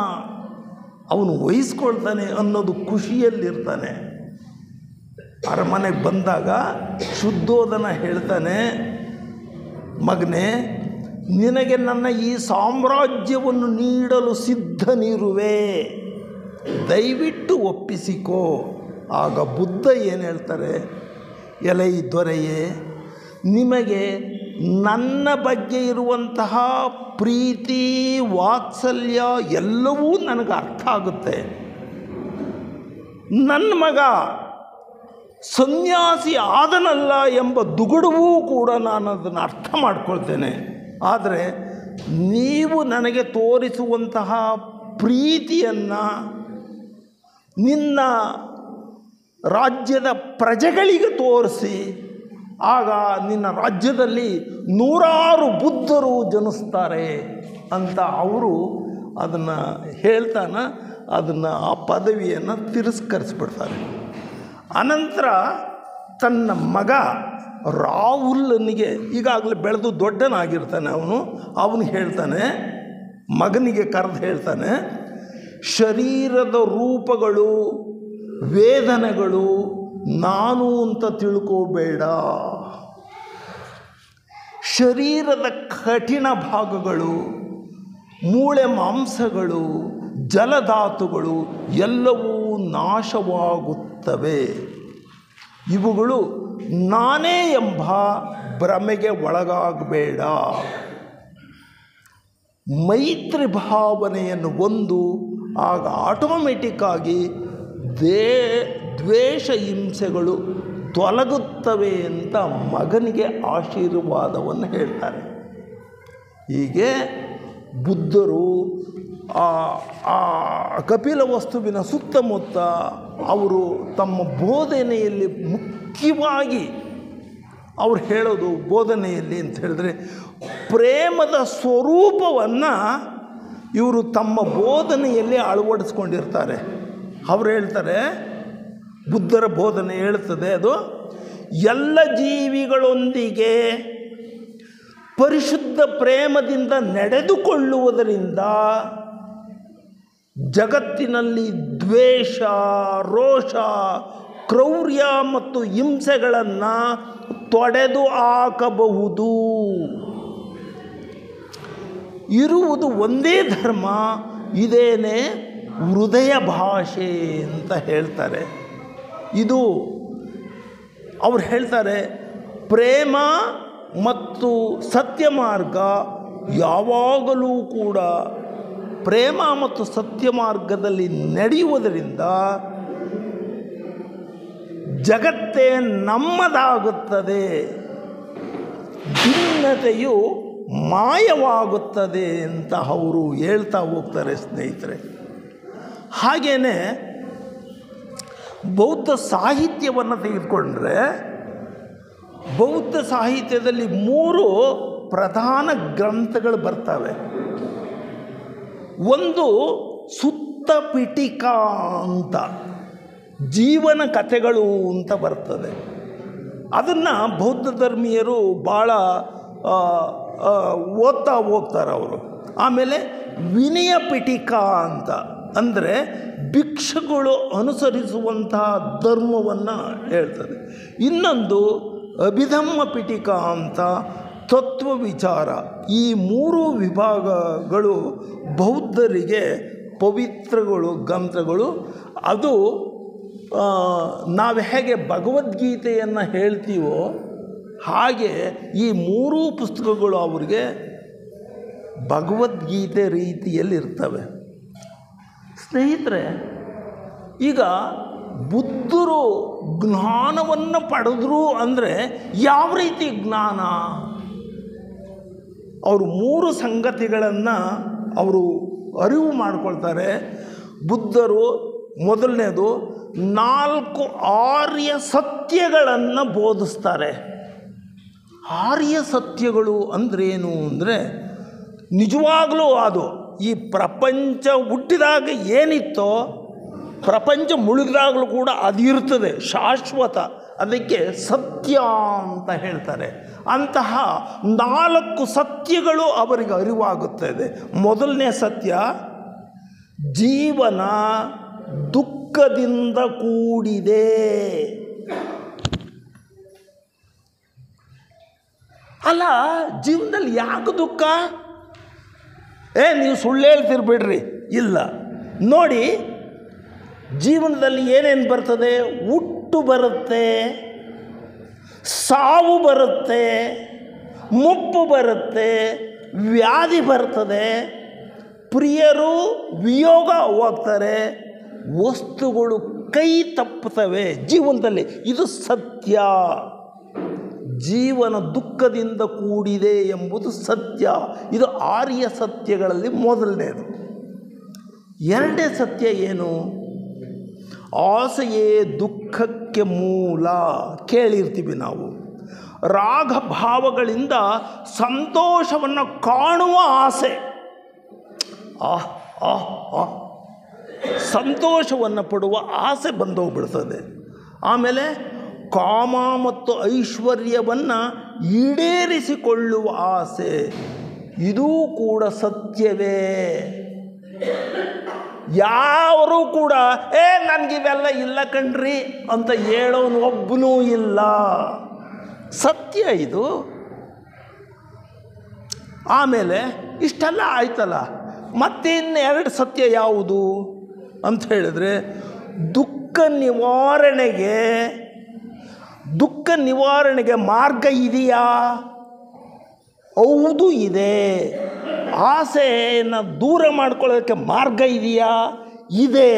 ಅವನು ವಹಿಸ್ಕೊಳ್ತಾನೆ ಅನ್ನೋದು ಖುಷಿಯಲ್ಲಿರ್ತಾನೆ. ಅರಮನೆಗೆ ಬಂದಾಗ ಶುದ್ಧೋಧನ ಹೇಳ್ತಾನೆ, ಮಗನೇ, ನಿನಗೆ ನನ್ನ ಈ ಸಾಮ್ರಾಜ್ಯವನ್ನು ನೀಡಲು ಸಿದ್ಧನಿರುವೆ, ದಯವಿಟ್ಟು ಒಪ್ಪಿಸಿಕೋ. ಆಗ ಬುದ್ಧ ಏನು ಹೇಳ್ತಾರೆ, ಎಲೈ ದೊರೆಯೇ, ನಿಮಗೆ ನನ್ನ ಬಗ್ಗೆ ಇರುವಂತಹ ಪ್ರೀತಿ ವಾತ್ಸಲ್ಯ ಎಲ್ಲವೂ ನನಗೆ ಅರ್ಥ ಆಗುತ್ತೆ. ನನ್ನ ಮಗ ಸನ್ಯಾಸಿ ಆದನಲ್ಲ ಎಂಬ ದುಗುಡವೂ ಕೂಡ ನಾನು ಅದನ್ನು ಅರ್ಥ ಮಾಡ್ಕೊಳ್ತೇನೆ. ಆದರೆ ನೀವು ನನಗೆ ತೋರಿಸುವಂತಹ ಪ್ರೀತಿಯನ್ನು ನಿನ್ನ ರಾಜ್ಯದ ಪ್ರಜೆಗಳಿಗೆ ತೋರಿಸಿ ಆಗ ನಿನ್ನ ರಾಜ್ಯದಲ್ಲಿ 100 ಬುದ್ಧರು ಜನಿಸ್ತಾರೆ ಅಂತ ಅವರು ಅದನ್ನು ಹೇಳ್ತಾನೆ. ಅದನ್ನು ಆ ಪದವಿಯನ್ನು ತಿರಸ್ಕರಿಸ್ಬಿಡ್ತಾರೆ. ಅನಂತರ ತನ್ನ ಮಗ ರಾಹುಲನಿಗೆ, ಈಗಾಗಲೇ ಬೆಳೆದು ದೊಡ್ಡನಾಗಿರ್ತಾನೆ ಅವನು ಹೇಳ್ತಾನೆ, ಮಗನಿಗೆ ಕರೆದು ಹೇಳ್ತಾನೆ, ಶರೀರದ ರೂಪಗಳು ವೇದನೆಗಳು ನಾನು ಅಂತ ತಿಳ್ಕೋಬೇಡ. ಶರೀರದ ಕಠಿಣ ಭಾಗಗಳು, ಮೂಳೆ ಮಾಂಸಗಳು, ಜಲಧಾತುಗಳು ಎಲ್ಲವೂ ನಾಶವಾಗುತ್ತವೆ. ಇವುಗಳು ನಾನೇ ಎಂಬ ಭ್ರಮೆಗೆ ಒಳಗಾಗಬೇಡ. ಮೈತ್ರಿ ಭಾವನೆಯನ್ನು ಹೊಂದು, ಆಗ ಆಟೋಮೆಟಿಕ್ಕಾಗಿ ದ್ವೇಷ ಹಿಂಸೆಗಳು ತೊಲಗುತ್ತವೆ ಅಂತ ಮಗನಿಗೆ ಆಶೀರ್ವಾದವನ್ನು ಹೇಳ್ತಾರೆ. ಹೀಗೆ ಬುದ್ಧರು ಆ ಕಪಿಲವಸ್ತುವಿನ ಸುತ್ತಮುತ್ತ ಅವರು ತಮ್ಮ ಬೋಧನೆಯಲ್ಲಿ ಮುಖ್ಯವಾಗಿ ಅವ್ರು ಹೇಳೋದು ಬೋಧನೆಯಲ್ಲಿ ಅಂತ ಹೇಳಿದ್ರೆ ಪ್ರೇಮದ ಸ್ವರೂಪವನ್ನು ಇವರು ತಮ್ಮ ಬೋಧನೆಯಲ್ಲಿ ಅಳವಡಿಸ್ಕೊಂಡಿರ್ತಾರೆ. ಅವರು ಹೇಳ್ತಾರೆ, ಬುದ್ಧರ ಬೋಧನೆ ಹೇಳ್ತದೆ, ಅದು ಎಲ್ಲ ಜೀವಿಗಳೊಂದಿಗೆ ಪರಿಶುದ್ಧ ಪ್ರೇಮದಿಂದ ನಡೆದುಕೊಳ್ಳುವುದರಿಂದ ಜಗತ್ತಿನಲ್ಲಿ ದ್ವೇಷ, ರೋಷ, ಕ್ರೌರ್ಯ ಮತ್ತು ಹಿಂಸೆಗಳನ್ನು ತೊಡೆದು ಹಾಕಬಹುದು. ಇರುವುದು ಒಂದೇ ಧರ್ಮ, ಇದೇನೇ ಹೃದಯ ಭಾಷೆ ಅಂತ ಹೇಳ್ತಾರೆ. ಇದು ಅವ್ರು ಹೇಳ್ತಾರೆ, ಪ್ರೇಮ ಮತ್ತು ಸತ್ಯ ಮಾರ್ಗ ಯಾವಾಗಲೂ ಕೂಡ ಪ್ರೇಮ ಮತ್ತು ಸತ್ಯ ಮಾರ್ಗದಲ್ಲಿ ನಡೆಯುವುದರಿಂದ ಜಗತ್ತೇ ನಮ್ಮದಾಗುತ್ತದೆ, ಭಿನ್ನತೆಯು ಮಾಯವಾಗುತ್ತದೆ ಅಂತ ಅವರು ಹೇಳ್ತಾ ಹೋಗ್ತಾರೆ ಸ್ನೇಹಿತರೆ. ಹಾಗೆಯೇ ಬೌದ್ಧ ಸಾಹಿತ್ಯವನ್ನು ತೆಗೆದುಕೊಂಡ್ರೆ ಬೌದ್ಧ ಸಾಹಿತ್ಯದಲ್ಲಿ 3 ಪ್ರಧಾನ ಗ್ರಂಥಗಳು ಬರ್ತವೆ. ಒಂದು ಸುತ್ತ ಪಿಟೀಕಾ ಅಂತ ಜೀವನ ಕಥೆಗಳು ಅಂತ ಬರ್ತದೆ. ಅದನ್ನು ಬೌದ್ಧ ಧರ್ಮೀಯರು ಭಾಳ ಓದ್ತಾ ಹೋಗ್ತಾರೆ ಅವರು. ಆಮೇಲೆ ವಿನಯ ಪಿಟೀಕಾ ಅಂತ ಅಂದರೆ ಭಿಕ್ಷುಗಳು ಅನುಸರಿಸುವಂತಹ ಧರ್ಮವನ್ನು ಹೇಳ್ತದೆ. ಇನ್ನೊಂದು ಅಭಿಧಮ್ಮ ಪಿಟೀಕಾ ಅಂತ ತತ್ವ ವಿಚಾರ. ಈ 3 ವಿಭಾಗಗಳು ಬೌದ್ಧರಿಗೆ ಪವಿತ್ರಗಳು, ಗ್ರಂಥಗಳು. ಅದು ನಾವು ಹೇಗೆ ಭಗವದ್ಗೀತೆಯನ್ನು ಹೇಳ್ತೀವೋ ಹಾಗೆ ಈ 3 ಪುಸ್ತಕಗಳು ಅವರಿಗೆ ಭಗವದ್ಗೀತೆ ರೀತಿಯಲ್ಲಿರ್ತವೆ. ಸ್ನೇಹಿತರೆ, ಈಗ ಬುದ್ಧರು ಜ್ಞಾನವನ್ನು ಪಡೆದ್ರು ಅಂದರೆ ಯಾವ ರೀತಿ ಜ್ಞಾನ? ಅವರು 3 ಸಂಗತಿಗಳನ್ನು ಅವರು ಅರಿವು ಮಾಡಿಕೊಳ್ತಾರೆ. ಬುದ್ಧರು ಮೊದಲನೇದು 4 ಆರ್ಯ ಸತ್ಯಗಳನ್ನು ಬೋಧಿಸ್ತಾರೆ. ಆರ್ಯ ಸತ್ಯಗಳು ಅಂದ್ರೇನು ಅಂದರೆ ನಿಜವಾಗಲೂ ಅದು ಈ ಪ್ರಪಂಚ ಹುಟ್ಟಿದಾಗ ಏನಿತ್ತೋ ಪ್ರಪಂಚ ಮುಳುಗಿದಾಗಲೂ ಕೂಡ ಅದು ಇರ್ತದೆ, ಶಾಶ್ವತ. ಅದಕ್ಕೆ ಸತ್ಯ ಅಂತ ಹೇಳ್ತಾರೆ. ಅಂತಹ 4 ಸತ್ಯಗಳು ಅವರಿಗೆ ಅರಿವಾಗುತ್ತದೆ. ಮೊದಲನೇ ಸತ್ಯ, ಜೀವನ ದುಃಖದಿಂದ ಕೂಡಿದೆ. ಅಲ್ಲ, ಜೀವನದಲ್ಲಿ ಯಾಕೆ ದುಃಖ? ನೀವು ಸುಳ್ಳು ಹೇಳ್ತಿರ್ಬೇಡ್ರಿ. ಇಲ್ಲ, ನೋಡಿ, ಜೀವನದಲ್ಲಿ ಏನೇನು ಬರ್ತದೆ? ಹುಟ್ಟು ಬರುತ್ತೆ, ಸಾವು ಬರುತ್ತೆ, ಮುಪ್ಪು ಬರುತ್ತೆ, ವ್ಯಾಧಿ ಬರ್ತದೆ, ಪ್ರಿಯರು ವಿಯೋಗ ಹೋಗ್ತಾರೆ, ವಸ್ತುಗಳು ಕೈ ತಪ್ಪುತ್ತವೆ ಜೀವನದಲ್ಲಿ. ಇದು ಸತ್ಯ. ಜೀವನ ದುಃಖದಿಂದ ಕೂಡಿದೆ ಎಂಬುದು ಸತ್ಯ. ಇದು ಆರ್ಯ ಸತ್ಯಗಳಲ್ಲಿ ಮೊದಲನೇದು. ಎರಡನೇ ಸತ್ಯ ಏನು? ಆಸೆಯೇ ದುಃಖಕ್ಕೆ ಮೂಲ. ಕೇಳಿರ್ತೀವಿ ನಾವು. ರಾಗಭಾವಗಳಿಂದ ಸಂತೋಷವನ್ನು ಕಾಣುವ ಆಸೆ. ಸಂತೋಷವನ್ನು ಪಡುವ ಆಸೆ ಬಂದೋಗ್ಬಿಡ್ತದೆ. ಆಮೇಲೆ ಕಾಮ ಮತ್ತು ಐಶ್ವರ್ಯವನ್ನು ಈಡೇರಿಸಿಕೊಳ್ಳುವ ಆಸೆ, ಇದೂ ಕೂಡ ಸತ್ಯವೇ. ಯಾರೂ ಕೂಡ ನನಗಿವೆಲ್ಲ ಇಲ್ಲ ಕಣ್ರಿ ಅಂತ ಹೇಳೋನು ಒಬ್ಬನೂ ಇಲ್ಲ. ಸತ್ಯ ಇದು. ಆಮೇಲೆ ಇಷ್ಟೆಲ್ಲ ಆಯ್ತಲ್ಲ, ಮತ್ತಿನ್ನೆರಡು ಸತ್ಯ ಯಾವುದು ಅಂತ ಹೇಳಿದ್ರೆ, ದುಃಖ ನಿವಾರಣೆಗೆ ಮಾರ್ಗ ಇದೆಯಾ? ಹೌದು ಇದೆ. ಆಸೆಯನ್ನು ದೂರ ಮಾಡ್ಕೊಳ್ಳೋಕ್ಕೆ ಮಾರ್ಗ ಇದೆಯಾ? ಇದೆ.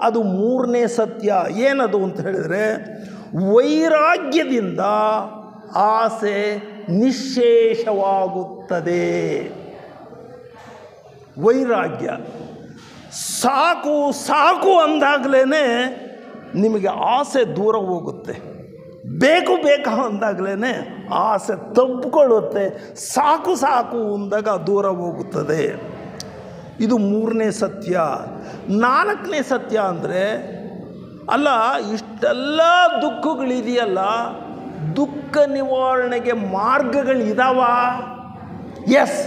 ಅದು ಮೂರನೇ ಸತ್ಯ. ಏನದು ಅಂತ ಹೇಳಿದರೆ, ವೈರಾಗ್ಯದಿಂದ ಆಸೆ ನಿಶ್ಶೇಷವಾಗುತ್ತದೆ. ವೈರಾಗ್ಯ ಸಾಕು ಸಾಕು ಅಂದಾಗಲೇ ನಿಮಗೆ ಆಸೆ ದೂರ ಹೋಗುತ್ತೆ. ಬೇಕು ಅಂದಾಗಲೇ ಆಸೆ ತಬ್ಬಿಕೊಳ್ಳುತ್ತೆ. ಸಾಕು ಸಾಕು ಅಂದಾಗ ದೂರ ಹೋಗುತ್ತದೆ. ಇದು ಮೂರನೇ ಸತ್ಯ. ನಾಲ್ಕನೇ ಸತ್ಯ ಅಂದರೆ, ಅಲ್ಲ ಇಷ್ಟೆಲ್ಲ ದುಃಖಗಳಿದೆಯಲ್ಲ, ದುಃಖ ನಿವಾರಣೆಗೆ ಮಾರ್ಗಗಳಿದಾವ? ಎಸ್,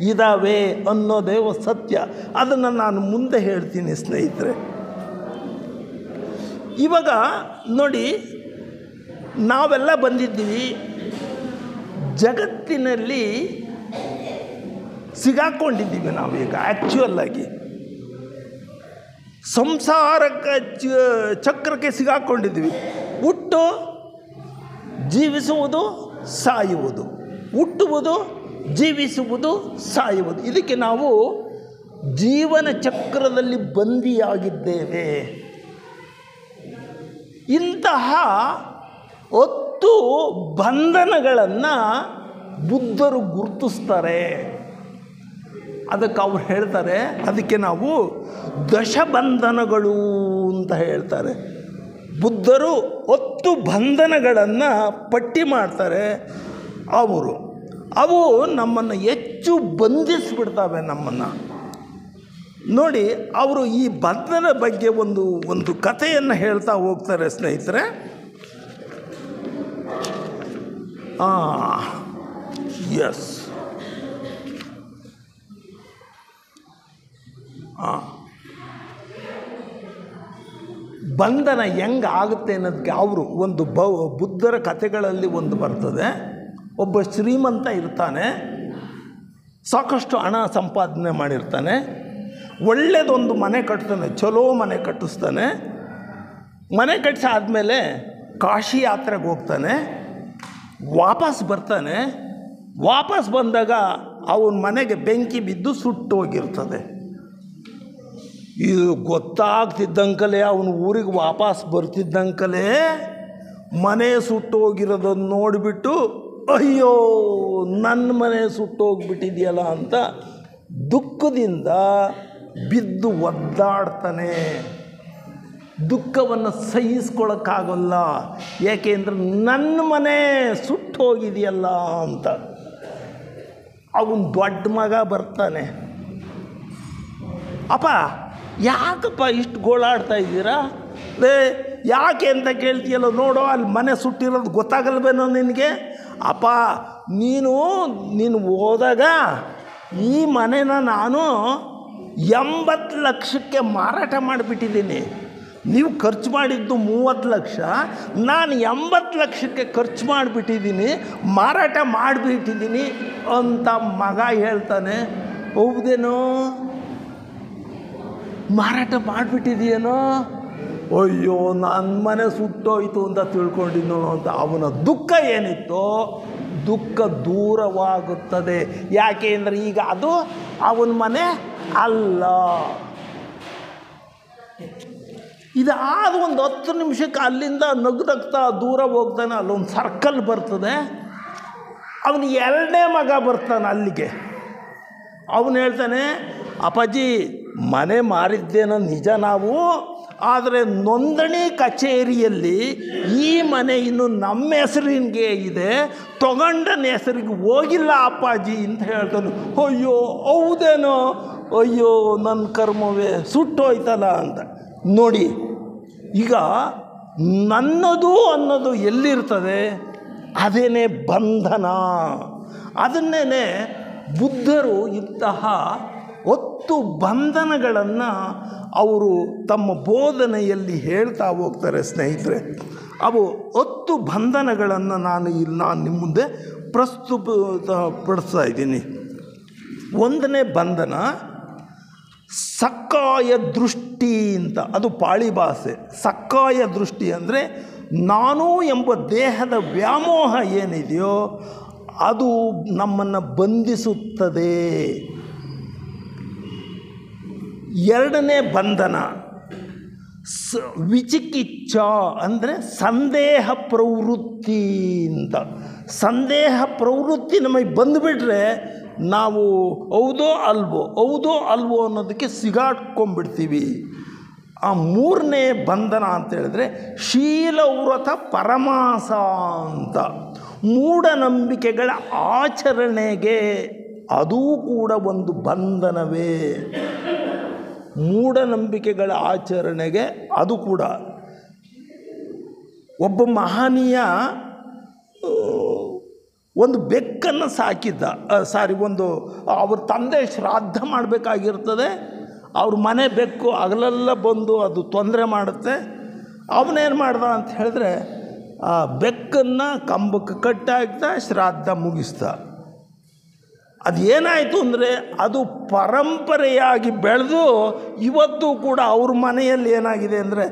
ಇದ್ದಾವೆ ಅನ್ನೋದೇ ಸತ್ಯ. ಅದನ್ನು ನಾನು ಮುಂದೆ ಹೇಳ್ತೀನಿ ಸ್ನೇಹಿತರೆ. ಇವಾಗ ನೋಡಿ, ನಾವೆಲ್ಲ ಬಂದಿದ್ದೀವಿ ಜಗತ್ತಿನಲ್ಲಿ ಸಿಗಾಕೊಂಡಿದ್ದೀವಿ. ನಾವೀಗ ಆ್ಯಕ್ಚುಯಲ್ಲಾಗಿ ಸಂಸಾರಕ್ಕೆ ಚಕ್ರಕ್ಕೆ ಸಿಗಾಕೊಂಡಿದ್ದೀವಿ. ಹುಟ್ಟು, ಜೀವಿಸುವುದು, ಸಾಯುವುದು, ಹುಟ್ಟುವುದು, ಜೀವಿಸುವುದು, ಸಾಯುವುದು. ಇದಕ್ಕೆ ನಾವು ಜೀವನ ಚಕ್ರದಲ್ಲಿ ಬಂದಿಯಾಗಿದ್ದೇವೆ. ಇಂತಹ 10 ಬಂಧನಗಳನ್ನು ಬುದ್ಧರು ಗುರುತಿಸ್ತಾರೆ. ಅದಕ್ಕೆ ಅವ್ರು ಹೇಳ್ತಾರೆ, ಅದಕ್ಕೆ ನಾವು ದಶಬಂಧನಗಳು ಅಂತ ಹೇಳ್ತಾರೆ. ಬುದ್ಧರು 10 ಬಂಧನಗಳನ್ನು ಪಟ್ಟಿ ಮಾಡ್ತಾರೆ. ಅವು ನಮ್ಮನ್ನು ಹೆಚ್ಚು ಬಂಧಿಸಿಬಿಡ್ತವೆ ನಮ್ಮನ್ನು. ನೋಡಿ, ಅವರು ಈ ಬಂಧನ ಬಗ್ಗೆ ಒಂದು ಕಥೆಯನ್ನು ಹೇಳ್ತಾ ಹೋಗ್ತಾರೆ ಸ್ನೇಹಿತರೆ. ಎಸ್, ಬಂಧನ ಹೆಂಗೆ ಆಗುತ್ತೆ ಅನ್ನೋದಕ್ಕೆ ಅವರು ಬುದ್ಧರ ಕಥೆಗಳಲ್ಲಿ ಒಂದು ಬರ್ತದೆ. ಒಬ್ಬ ಶ್ರೀಮಂತ ಇರ್ತಾನೆ, ಸಾಕಷ್ಟು ಹಣ ಸಂಪಾದನೆ ಮಾಡಿರ್ತಾನೆ, ಒಳ್ಳೆಯದೊಂದು ಮನೆ ಕಟ್ತಾನೆ, ಚಲೋ ಮನೆ ಕಟ್ಟಿಸ್ತಾನೆ. ಮನೆ ಕಟ್ಟಿಸಿ ಆದಮೇಲೆ ಕಾಶಿ ಯಾತ್ರೆಗೆ ಹೋಗ್ತಾನೆ, ವಾಪಸ್ ಬರ್ತಾನೆ. ವಾಪಸ್ ಬಂದಾಗ ಅವನ ಮನೆಗೆ ಬೆಂಕಿ ಬಿದ್ದು ಸುಟ್ಟೋಗಿರ್ತದೆ. ಇದು ಗೊತ್ತಾಗ್ತಿದ್ದಂಕಲೇ ಅವನು ಊರಿಗೆ ವಾಪಸ್ ಬರ್ತಿದ್ದಂಕಲೇ ಮನೆ ಸುಟ್ಟೋಗಿರೋದನ್ನು ನೋಡಿಬಿಟ್ಟು, ಅಯ್ಯೋ ನನ್ನ ಮನೆ ಸುಟ್ಟೋಗ್ಬಿಟ್ಟಿದೆಯಲ್ಲ ಅಂತ ದುಃಖದಿಂದ ಬಿದ್ದು ಒದ್ದಾಡ್ತಾನೆ. ದುಃಖವನ್ನು ಸಹಿಸ್ಕೊಳ್ಳೋಕ್ಕಾಗಲ್ಲ. ಏಕೆಂದರೆ ನನ್ನ ಮನೆ ಸುಟ್ಟೋಗಿದೆಯಲ್ಲ ಅಂತ. ಅವನು ದೊಡ್ಡ ಮಗ ಬರ್ತಾನೆ, ಅಪ್ಪ ಯಾಕಪ್ಪ ಇಷ್ಟು ಗೋಳಾಡ್ತಾ ಇದ್ದೀರಾ? ಯಾಕೆ ಅಂತ ಕೇಳ್ತೀಯಲ್ಲ, ನೋಡೋ ಅಲ್ಲಿ ಮನೆ ಸುಟ್ಟಿರೋದು ಗೊತ್ತಾಗಲ್ವೇನೋ ನಿನಗೆ? ಅಪ್ಪ ನೀನು ಹೋದಾಗ ಈ ಮನೆನ ನಾನು 80 ಲಕ್ಷಕ್ಕೆ ಮಾರಾಟ ಮಾಡಿಬಿಟ್ಟಿದ್ದೀನಿ. ನೀವು ಖರ್ಚು ಮಾಡಿದ್ದು 30 ಲಕ್ಷ, ನಾನು 80 ಲಕ್ಷಕ್ಕೆ ಖರ್ಚು ಮಾಡಿಬಿಟ್ಟಿದ್ದೀನಿ, ಮಾರಾಟ ಮಾಡಿಬಿಟ್ಟಿದ್ದೀನಿ ಅಂತ ಮಗ ಹೇಳ್ತಾನೆ. ಹೌದೇನೋ, ಮಾರಾಟ ಮಾಡಿಬಿಟ್ಟಿದೆಯೇನೋ? ಅಯ್ಯೋ ನನ್ನ ಮನೆ ಸುಟ್ಟೋಯ್ತು ಅಂತ ತಿಳ್ಕೊಂಡಿನೋ ಅಂತ ಅವನ ದುಃಖ ಏನಿತ್ತೋ ದುಃಖ ದೂರವಾಗುತ್ತದೆ. ಯಾಕೆ ಅಂದರೆ ಈಗ ಅದು ಅವನ ಮನೆ ಅಲ್ಲ. ಇದಾದ ಒಂದು 10 ನಿಮಿಷಕ್ಕೆ ಅಲ್ಲಿಂದ ನಗ್ತಾ ದೂರ ಹೋಗ್ತಾನೆ. ಅಲ್ಲೊಂದು ಸರ್ಕಲ್ ಬರ್ತದೆ. ಅವನು 2ನೇ ಮಗ ಬರ್ತಾನೆ ಅಲ್ಲಿಗೆ. ಅವನು ಹೇಳ್ತಾನೆ, ಅಪ್ಪಾಜಿ ಮನೆ ಮಾರಿದ್ದೇನೋ ನಿಜ ನಾವು, ಆದರೆ ನೋಂದಣಿ ಕಚೇರಿಯಲ್ಲಿ ಈ ಮನೆ ಇನ್ನು ನಮ್ಮ ಹೆಸರಿಗೆ ಇದೆ, ತಗೊಂಡನ ಹೆಸರಿಗೆ ಹೋಗಿಲ್ಲ ಅಪ್ಪಾಜಿ ಅಂತ ಹೇಳ್ತಾನೆ. ಅಯ್ಯೋ ಹೌದೇನೋ, ಅಯ್ಯೋ ನನ್ನ ಕರ್ಮವೇ ಸುಟ್ಟೋಯ್ತಲ್ಲ ಅಂತ. ನೋಡಿ, ಈಗ ನನ್ನದು ಅನ್ನೋದು ಎಲ್ಲಿರ್ತದೆ, ಅದೇನೇ ಬಂಧನ. ಅದನ್ನೇ ಬುದ್ಧರು ಇಂತಹ 10 ಬಂಧನಗಳನ್ನು ಅವರು ತಮ್ಮ ಬೋಧನೆಯಲ್ಲಿ ಹೇಳ್ತಾ ಹೋಗ್ತಾರೆ ಸ್ನೇಹಿತರೆ. ಅವು 10 ಬಂಧನಗಳನ್ನು ನಾನು ನಿಮ್ಮ ಮುಂದೆ ಪ್ರಸ್ತುತಪಡಿಸ್ತಾ ಇದ್ದೀನಿ. 1ನೇ ಬಂಧನ ಸಕ್ಕಾಯ ದೃಷ್ಟಿ ಅಂತ, ಅದು ಪಾಳಿ ಭಾಷೆ. ಸಕ್ಕಾಯ ದೃಷ್ಟಿ ಅಂದರೆ ನಾನು ಎಂಬ ದೇಹದ ವ್ಯಾಮೋಹ ಏನಿದೆಯೋ ಅದು ನಮ್ಮನ್ನು ಬಂಧಿಸುತ್ತದೆ. 2ನೇ ಬಂಧನ ವಿಚಿಕಿಚ್ಛ ಅಂದರೆ ಸಂದೇಹ ಪ್ರವೃತ್ತಿ ಅಂತ. ಸಂದೇಹ ಪ್ರವೃತ್ತಿ ನಮಗೆ ಬಂದುಬಿಟ್ರೆ ನಾವು ಹೌದೋ ಅಲ್ವೋ ಅನ್ನೋದಕ್ಕೆ ಸಿಗಾಟ್ಕೊಂಡ್ಬಿಡ್ತೀವಿ. 3ನೇ ಬಂಧನ ಅಂತೇಳಿದ್ರೆ ಶೀಲವ್ರತ ಪರಮಾಸ ಅಂತ, ಮೂಢನಂಬಿಕೆಗಳ ಆಚರಣೆಗೆ. ಅದೂ ಕೂಡ ಒಂದು ಬಂಧನವೇ. ಮೂಢನಂಬಿಕೆಗಳ ಆಚರಣೆಗೆ ಅದು ಕೂಡ. ಒಬ್ಬ ಮಹನೀಯ ಒಂದು ಬೆಕ್ಕನ್ನು ಸಾಕಿದ್ದ, ಅವ್ರ ತಂದೆ ಶ್ರಾದ್ದ ಮಾಡಬೇಕಾಗಿರ್ತದೆ. ಅವ್ರ ಮನೆ ಬೆಕ್ಕು ಹಗಲೆಲ್ಲ ಬಂದು ಅದು ತೊಂದರೆ ಮಾಡುತ್ತೆ. ಅವನೇನು ಮಾಡ್ದ ಅಂತ ಹೇಳಿದ್ರೆ ಆ ಬೆಕ್ಕನ್ನು ಕಂಬಕ್ಕೆ ಕಟ್ಟಾಕ್ದ, ಶ್ರಾದ್ದ ಮುಗಿಸ್ದ. ಅದು ಏನಾಯಿತು ಅಂದರೆ ಅದು ಪರಂಪರೆಯಾಗಿ ಬೆಳೆದು ಇವತ್ತು ಕೂಡ ಅವ್ರ ಮನೆಯಲ್ಲಿ ಏನಾಗಿದೆ ಅಂದರೆ,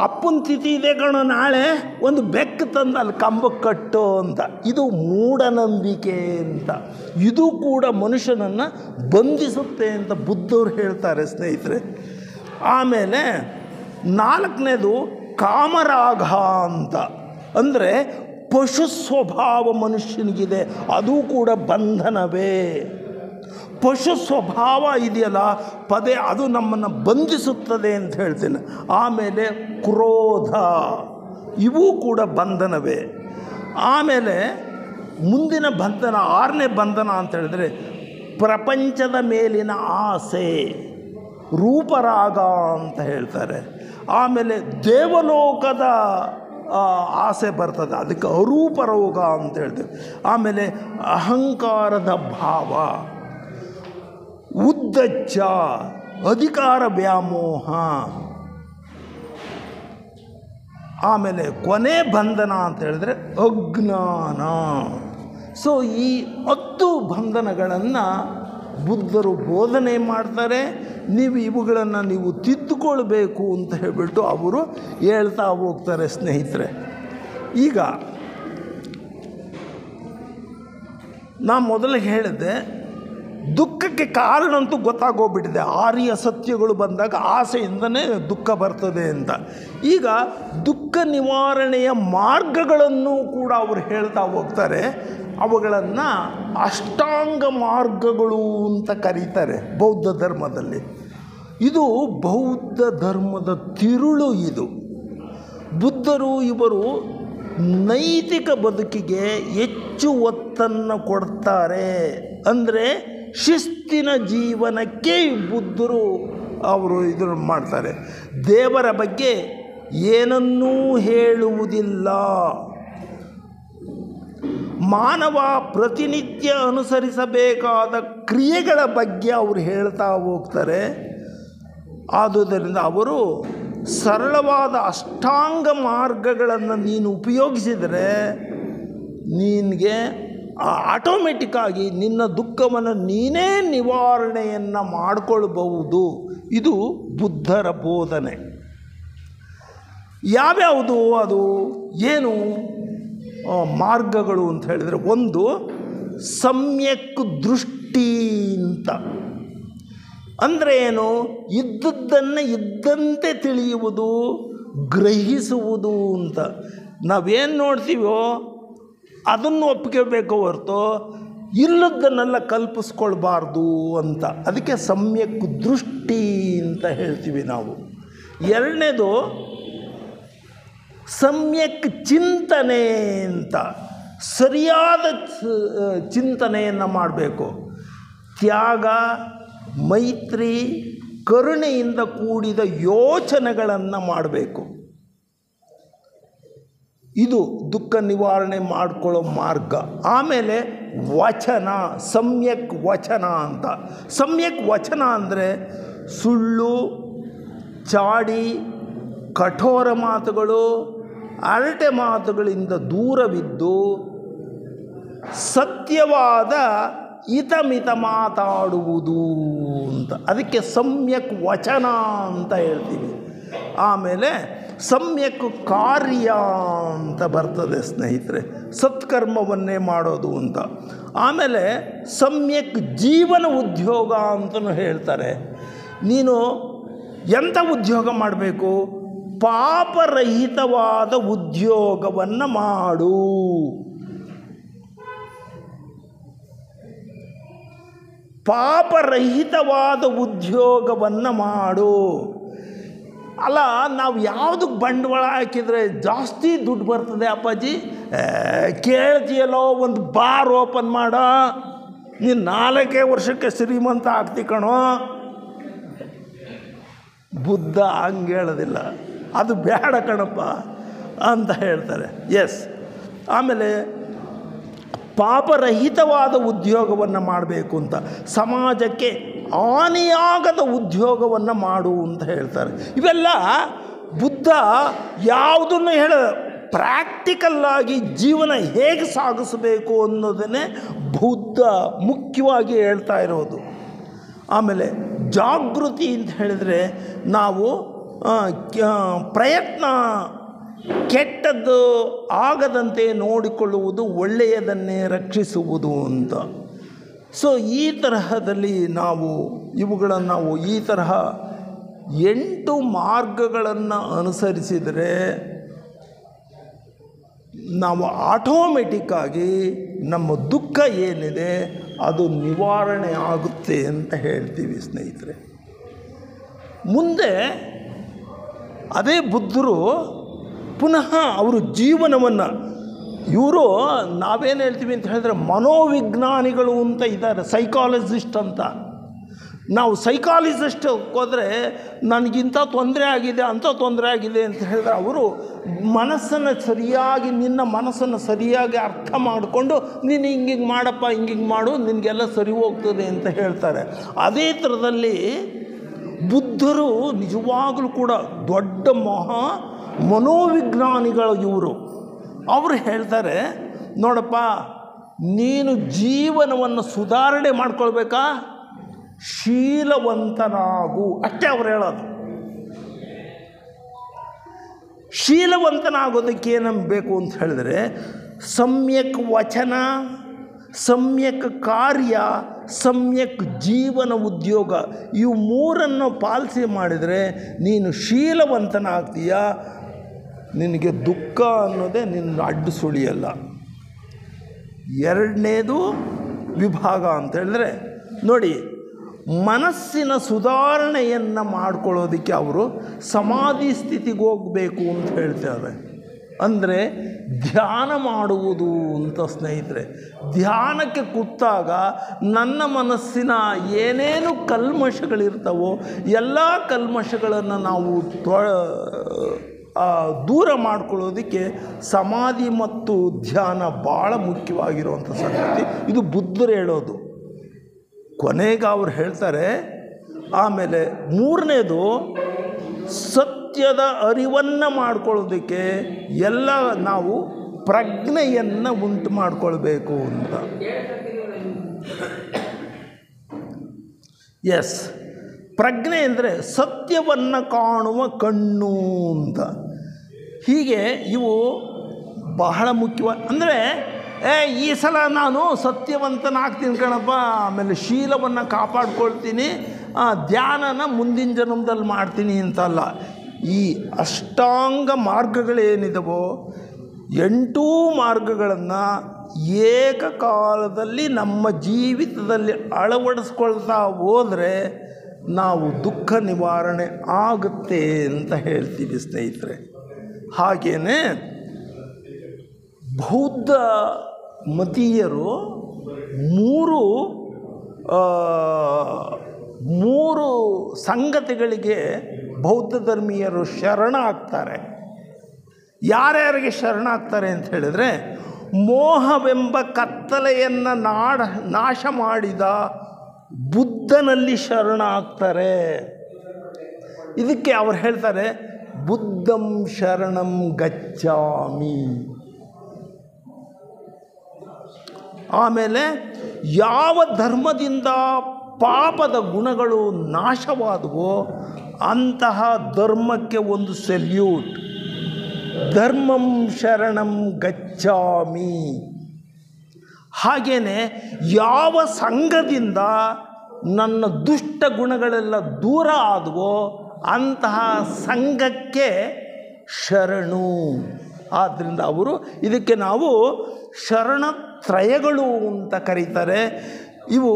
ಅಪ್ಪನ ತಿಥಿ ಇದೆ ಕಣೋ ನಾಳೆ, ಒಂದು ಬೆಕ್ಕು ತಂದು ಅಲ್ಲಿ ಕಂಬಕ್ಕೆ ಕಟ್ಟು ಅಂತ. ಇದು ಮೂಢನಂಬಿಕೆ ಅಂತ. ಇದು ಕೂಡ ಮನುಷ್ಯನನ್ನು ಬಂಧಿಸುತ್ತೆ ಅಂತ ಬುದ್ಧರು ಹೇಳ್ತಾರೆ ಸ್ನೇಹಿತರೆ. ಆಮೇಲೆ 4ನೇದು ಕಾಮರಾಗ ಅಂತ, ಅಂದರೆ ಪಶು ಸ್ವಭಾವ ಮನುಷ್ಯನಿಗಿದೆ, ಅದು ಕೂಡ ಬಂಧನವೇ. ಪಶು ಸ್ವಭಾವ ಇದೆಯಲ್ಲ ಅದು ನಮ್ಮನ್ನು ಬಂಧಿಸುತ್ತದೆ ಅಂತ ಹೇಳ್ತೇನೆ. ಆಮೇಲೆ ಕ್ರೋಧ, ಇವೂ ಕೂಡ ಬಂಧನವೇ. ಆಮೇಲೆ ಮುಂದಿನ ಬಂಧನ 6ನೇ ಬಂಧನ ಅಂತ ಹೇಳಿದ್ರೆ ಪ್ರಪಂಚದ ಮೇಲಿನ ಆಸೆ, ರೂಪರಾಗ ಅಂತ ಹೇಳ್ತಾರೆ. ಆಮೇಲೆ ದೇವಲೋಕದ ಆಸೆ ಬರ್ತದೆ, ಅದಕ್ಕೆ ಅರೂಪರೋಗ ಅಂತ ಹೇಳ್ತೇವೆ. ಆಮೇಲೆ ಅಹಂಕಾರದ ಭಾವ, ಉದ್ದಚ್ಚ, ಅಧಿಕಾರ ವ್ಯಾಮೋಹ. ಆಮೇಲೆ ಕೊನೆ ಬಂಧನ ಅಂತ ಹೇಳಿದ್ರೆ ಅಜ್ಞಾನ. ಸೊ ಈ 10 ಬಂಧನಗಳನ್ನು ಬುದ್ಧರು ಬೋಧನೆ ಮಾಡ್ತಾರೆ. ಇವುಗಳನ್ನು ತಿದ್ದುಕೊಳ್ಬೇಕು ಅಂತ ಹೇಳಿಬಿಟ್ಟು ಅವರು ಹೇಳ್ತಾ ಹೋಗ್ತಾರೆ ಸ್ನೇಹಿತರೆ. ಈಗ ನಾನು ಮೊದಲು ಹೇಳಿದೆ, ದುಃಖಕ್ಕೆ ಕಾರಣ ಅಂತೂ ಗೊತ್ತಾಗೋಗ್ಬಿಟ್ಟಿದೆ. ಆರ್ಯ ಸತ್ಯಗಳು ಬಂದಾಗ ಆಸೆಯಿಂದನೇ ದುಃಖ ಬರ್ತದೆ ಅಂತ. ಈಗ ದುಃಖ ನಿವಾರಣೆಯ ಮಾರ್ಗಗಳನ್ನು ಕೂಡ ಅವರು ಹೇಳ್ತಾ ಹೋಗ್ತಾರೆ. ಅವುಗಳನ್ನು ಅಷ್ಟಾಂಗ ಮಾರ್ಗಗಳು ಅಂತ ಕರೀತಾರೆ ಬೌದ್ಧ ಧರ್ಮದಲ್ಲಿ. ಇದು ಬೌದ್ಧ ಧರ್ಮದ ತಿರುಳು. ಇದು ಬುದ್ಧರು ಇವರು ನೈತಿಕ ಬದುಕಿಗೆ ಹೆಚ್ಚು ಒತ್ತನ್ನು ಕೊಡ್ತಾರೆ. ಅಂದರೆ ಶಿಸ್ತಿನ ಜೀವನಕ್ಕೆ ಬುದ್ಧರು ಅವರು ಇದನ್ನು ಮಾಡ್ತಾರೆ. ದೇವರ ಬಗ್ಗೆ ಏನನ್ನೂ ಹೇಳುವುದಿಲ್ಲ. ಮಾನವ ಪ್ರತಿನಿತ್ಯ ಅನುಸರಿಸಬೇಕಾದ ಕ್ರಿಯೆಗಳ ಬಗ್ಗೆ ಅವರು ಹೇಳ್ತಾ ಹೋಗ್ತಾರೆ. ಆದುದರಿಂದ ಅವರು ಸರಳವಾದ ಅಷ್ಟಾಂಗ ಮಾರ್ಗಗಳನ್ನು ನೀನು ಉಪಯೋಗಿಸಿದರೆ ನಿನಗೆ ಆಟೋಮೆಟಿಕ್ಕಾಗಿ ನಿನ್ನ ದುಃಖವನ್ನು ನೀನೇ ನಿವಾರಣೆಯನ್ನು ಮಾಡಿಕೊಳ್ಬಹುದು. ಇದು ಬುದ್ಧರ ಬೋಧನೆ. ಯಾವ್ಯಾವುದು ಅದು ಏನು ಮಾರ್ಗಗಳು ಅಂತ ಹೇಳಿದರೆ, ಒಂದು ಸಮ್ಯಕ್ ದೃಷ್ಟಿ ಅಂತ. ಅಂದರೆ ಏನು? ಇದ್ದದ್ದನ್ನು ಇದ್ದಂತೆ ತಿಳಿಯುವುದು, ಗ್ರಹಿಸುವುದು ಅಂತ. ನಾವೇನು ನೋಡ್ತೀವೋ ಅದನ್ನು ಒಪ್ಕೋಬೇಕು ಹೊರತು ಇಲ್ಲದನ್ನೆಲ್ಲ ಕಲ್ಪಿಸ್ಕೊಳ್ಬಾರ್ದು ಅಂತ. ಅದಕ್ಕೆ ಸಮ್ಯಕ್ ದೃಷ್ಟಿ ಅಂತ ಹೇಳ್ತೀವಿ ನಾವು. ಎರಡನೇದು ಸಮ್ಯಕ್ ಚಿಂತನೆ ಅಂತ, ಸರಿಯಾದ ಚಿಂತನೆಯನ್ನು ಮಾಡಬೇಕು. ತ್ಯಾಗ, ಮೈತ್ರಿ, ಕರುಣೆಯಿಂದ ಕೂಡಿದ ಯೋಚನೆಗಳನ್ನು ಮಾಡಬೇಕು. ಇದು ದುಃಖ ನಿವಾರಣೆ ಮಾಡಿಕೊಳ್ಳೋ ಮಾರ್ಗ. ಆಮೇಲೆ ವಚನ, ಸಮ್ಯಕ್ ವಚನ ಅಂತ. ಸಮ್ಯಕ್ ವಚನ ಅಂದರೆ ಸುಳ್ಳು, ಚಾಡಿ, ಕಠೋರ ಮಾತುಗಳು, ಅರಟೆ ಮಾತುಗಳಿಂದ ದೂರವಿದ್ದು ಸತ್ಯವಾದ ಹಿತಮಿತ ಮಾತಾಡುವುದು ಅಂತ. ಅದಕ್ಕೆ ಸಮ್ಯಕ್ ವಚನ ಅಂತ ಹೇಳ್ತೀವಿ. ಆಮೇಲೆ ಸಮ್ಯಕ್ ಕಾರ್ಯ ಅಂತ ಬರ್ತದೆ ಸ್ನೇಹಿತರೆ, ಸತ್ಕರ್ಮವನ್ನೇ ಮಾಡೋದು ಅಂತ. ಆಮೇಲೆ ಸಮ್ಯಕ್ ಜೀವನ ಉದ್ಯೋಗ ಅಂತಲೂ ಹೇಳ್ತಾರೆ. ನೀನು ಎಂಥ ಉದ್ಯೋಗ ಮಾಡಬೇಕು? ಪಾಪರಹಿತವಾದ ಉದ್ಯೋಗವನ್ನು ಮಾಡು. ಪಾಪರಹಿತವಾದ ಉದ್ಯೋಗವನ್ನು ಮಾಡು. ಅಲ್ಲ, ನಾವು ಯಾವುದಕ್ಕೆ ಬಂಡವಾಳ ಹಾಕಿದರೆ ಜಾಸ್ತಿ ದುಡ್ಡು ಬರ್ತದೆ ಅಪ್ಪಾಜಿ? ಕೇಳ್ತೀಯಲ್ಲೋ, ಒಂದು ಬಾರ್ ಓಪನ್ ಮಾಡೋ, ನೀನು 4 ವರ್ಷಕ್ಕೆ ಶ್ರೀಮಂತ ಆಗ್ತಿ ಕಣೋ. ಬುದ್ಧ ಹಂಗೆ ಹೇಳೋದಿಲ್ಲ, ಅದು ಬೇಡ ಕಣಪ್ಪ ಅಂತ ಹೇಳ್ತಾರೆ. ಎಸ್. ಆಮೇಲೆ ಪಾಪರಹಿತವಾದ ಉದ್ಯೋಗವನ್ನು ಮಾಡಬೇಕು ಅಂತ, ಸಮಾಜಕ್ಕೆ ಹಾನಿಯಾಗದ ಉದ್ಯೋಗವನ್ನು ಮಾಡು ಅಂತ ಹೇಳ್ತಾರೆ. ಇವೆಲ್ಲ ಬುದ್ಧ ಯಾವುದನ್ನು ಹೇಳ, ಪ್ರಾಕ್ಟಿಕಲ್ಲಾಗಿ ಜೀವನ ಹೇಗೆ ಸಾಗಿಸಬೇಕು ಅನ್ನೋದನ್ನೇ ಬುದ್ಧ ಮುಖ್ಯವಾಗಿ ಹೇಳ್ತಾ ಇರೋದು. ಆಮೇಲೆ ಜಾಗೃತಿ ಅಂತ ಹೇಳಿದರೆ ನಾವು ಪ್ರಯತ್ನ ಕೆಟ್ಟದ್ದು ಆಗದಂತೆ ನೋಡಿಕೊಳ್ಳುವುದು, ಒಳ್ಳೆಯದನ್ನೇ ರಕ್ಷಿಸುವುದು ಅಂತ. ಸೊ ಈ ತರಹದಲ್ಲಿ ನಾವು ಈ ತರಹ 8 ಮಾರ್ಗಗಳನ್ನು ಅನುಸರಿಸಿದರೆ ನಾವು ಆಟೋಮೆಟಿಕ್ಕಾಗಿ ನಮ್ಮ ದುಃಖ ಏನಿದೆ ಅದು ನಿವಾರಣೆ ಆಗುತ್ತೆ ಅಂತ ಹೇಳ್ತೀವಿ ಸ್ನೇಹಿತರೆ. ಮುಂದೆ ಅದೇ ಬುದ್ಧರು ಪುನಃ ಅವರು ಜೀವನವನ್ನು, ಇವರು ನಾವೇನು ಹೇಳ್ತೀವಿ ಅಂತ ಹೇಳಿದ್ರೆ ಮನೋವಿಜ್ಞಾನಿಗಳು ಅಂತ ಇದ್ದಾರೆ, ಸೈಕಾಲಜಿಸ್ಟ್ ಅಂತ. ನಾವು ಸೈಕಾಲಜಿಸ್ಟ್ ಹೋದರೆ ನನಗಿಂಥ ತೊಂದರೆ ಆಗಿದೆ, ಅಂಥ ತೊಂದರೆ ಆಗಿದೆ ಅಂತ ಹೇಳಿದ್ರೆ ಅವರು ಮನಸ್ಸನ್ನು ಸರಿಯಾಗಿ, ನಿನ್ನ ಮನಸ್ಸನ್ನು ಸರಿಯಾಗಿ ಅರ್ಥ ಮಾಡಿಕೊಂಡು ನೀನು ಹಿಂಗಿಂಗೆ ಮಾಡಪ್ಪ, ಹಿಂಗಿಂಗೆ ಮಾಡು, ನಿನಗೆಲ್ಲ ಸರಿ ಹೋಗ್ತದೆ ಅಂತ ಹೇಳ್ತಾರೆ. ಅದೇ ಥರದಲ್ಲಿ ಬುದ್ಧರು ನಿಜವಾಗಲೂ ಕೂಡ ದೊಡ್ಡ ಮನೋವಿಜ್ಞಾನಿಗಳು ಇವರು. ಅವರು ಹೇಳ್ತಾರೆ, ನೋಡಪ್ಪ, ನೀನು ಜೀವನವನ್ನು ಸುಧಾರಣೆ ಮಾಡ್ಕೊಳ್ಬೇಕಾ, ಶೀಲವಂತನಾಗು, ಅಷ್ಟೇ ಅವ್ರು ಹೇಳೋದು. ಶೀಲವಂತನಾಗೋದಕ್ಕೆ ಏನನ್ನು ಬೇಕು ಅಂತ ಹೇಳಿದ್ರೆ ಸಮ್ಯಕ್ ವಚನ, ಸಮ್ಯಕ್ ಕಾರ್ಯ, ಸಮ್ಯಕ್ ಜೀವನ ಉದ್ಯೋಗ, ಇವು 3 ಪಾಲಿಸಿ ಮಾಡಿದರೆ ನೀನು ಶೀಲವಂತನಾಗ್ತೀಯ. ನಿನಗೆ ದುಃಖ ಅನ್ನೋದೇ ನಿನ್ನ ಅಡ್ಡು ಸುಳಿಯಲ್ಲ. ಎರಡನೇದು ವಿಭಾಗ ಅಂತ ಹೇಳಿದ್ರೆ ನೋಡಿ, ಮನಸ್ಸಿನ ಸುಧಾರಣೆಯನ್ನು ಮಾಡ್ಕೊಳ್ಳೋದಕ್ಕೆ ಅವರು ಸಮಾಧಿ ಸ್ಥಿತಿಗೆ ಹೋಗಬೇಕು ಅಂತ ಹೇಳ್ತಾರೆ. ಅಂದರೆ ಧ್ಯಾನ ಮಾಡುವುದು ಅಂತ ಸ್ನೇಹಿತರೆ. ಧ್ಯಾನಕ್ಕೆ ಕೂತಾಗ ನನ್ನ ಮನಸ್ಸಿನ ಏನೇನು ಕಲ್ಮಶಗಳಿರ್ತವೋ ಎಲ್ಲ ಕಲ್ಮಶಗಳನ್ನು ನಾವು ದೂರ ಮಾಡ್ಕೊಳ್ಳೋದಕ್ಕೆ ಸಮಾಧಿ ಮತ್ತು ಧ್ಯಾನ ಭಾಳ ಮುಖ್ಯವಾಗಿರುವಂಥ ಸಂಗತಿ. ಇದು ಬುದ್ಧರು ಹೇಳೋದು. ಕೊನೆಗೆ ಅವ್ರು ಹೇಳ್ತಾರೆ, ಆಮೇಲೆ 3ನೇದು ಸತ್ಯದ ಅರಿವನ್ನು ಮಾಡ್ಕೊಳ್ಳೋದಕ್ಕೆ ಎಲ್ಲ ನಾವು ಪ್ರಜ್ಞೆಯನ್ನು ಉಂಟು ಮಾಡಿಕೊಳ್ಬೇಕು ಅಂತ. ಎಸ್, ಪ್ರಜ್ಞೆ ಅಂದರೆ ಸತ್ಯವನ್ನು ಕಾಣುವ ಕಣ್ಣು ಅಂತ. ಹೀಗೆ ಇವು ಬಹಳ ಮುಖ್ಯವಾಗಿ, ಅಂದರೆ ಈ ಸಲ ನಾನು ಸತ್ಯವಂತನಾಗ್ತೀನಿ ಕಣಪ್ಪ, ಆಮೇಲೆ ಶೀಲವನ್ನು ಕಾಪಾಡ್ಕೊಳ್ತೀನಿ, ಧ್ಯಾನನ ಮುಂದಿನ ಜನ್ಮದಲ್ಲಿ ಮಾಡ್ತೀನಿ ಅಂತಲ್ಲ. ಈ ಅಷ್ಟಾಂಗ ಮಾರ್ಗಗಳೇನಿದವೋ 8 ಮಾರ್ಗಗಳನ್ನು ಏಕಕಾಲದಲ್ಲಿ ನಮ್ಮ ಜೀವಿತದಲ್ಲಿ ಅಳವಡಿಸ್ಕೊಳ್ತಾ ಹೋದರೆ ನಾವು ದುಃಖ ನಿವಾರಣೆ ಆಗುತ್ತೆ ಅಂತ ಹೇಳ್ತೀವಿ ಸ್ನೇಹಿತರೆ. ಹಾಗೆಯೇ ಬೌದ್ಧ ಮತೀಯರು ಮೂರು ಸಂಗತಿಗಳಿಗೆ ಬೌದ್ಧ ಧರ್ಮೀಯರು ಶರಣಾಗ್ತಾರೆ. ಯಾರ್ಯಾರಿಗೆ ಶರಣಾಗ್ತಾರೆ ಅಂತ ಹೇಳಿದ್ರೆ, ಮೋಹವೆಂಬ ಕತ್ತಲೆಯನ್ನು ನಾಶ ಮಾಡಿದ ಬುದ್ಧನಲ್ಲಿ ಶರಣಾಗ್ತಾರೆ. ಇದಕ್ಕೆ ಅವ್ರು ಹೇಳ್ತಾರೆ ಬುದ್ಧಂ ಶರಣಂ ಗಚ್ಚಾಮಿ. ಆಮೇಲೆ ಯಾವ ಧರ್ಮದಿಂದ ಪಾಪದ ಗುಣಗಳು ನಾಶವಾದವೋ ಅಂತಹ ಧರ್ಮಕ್ಕೆ ಒಂದು ಸೆಲ್ಯೂಟ್, ಧರ್ಮಂ ಶರಣಂ ಗಚ್ಚಾಮಿ. ಹಾಗೆಯೇ ಯಾವ ಸಂಘದಿಂದ ನನ್ನ ದುಷ್ಟ ಗುಣಗಳೆಲ್ಲ ದೂರ ಆದವೋ ಅಂತಹ ಸಂಘಕ್ಕೆ ಶರಣು. ಆದ್ದರಿಂದ ಅವರು ಇದಕ್ಕೆ ನಾವು ಶರಣತ್ರಯಗಳು ಅಂತ ಕರೀತಾರೆ. ಇವು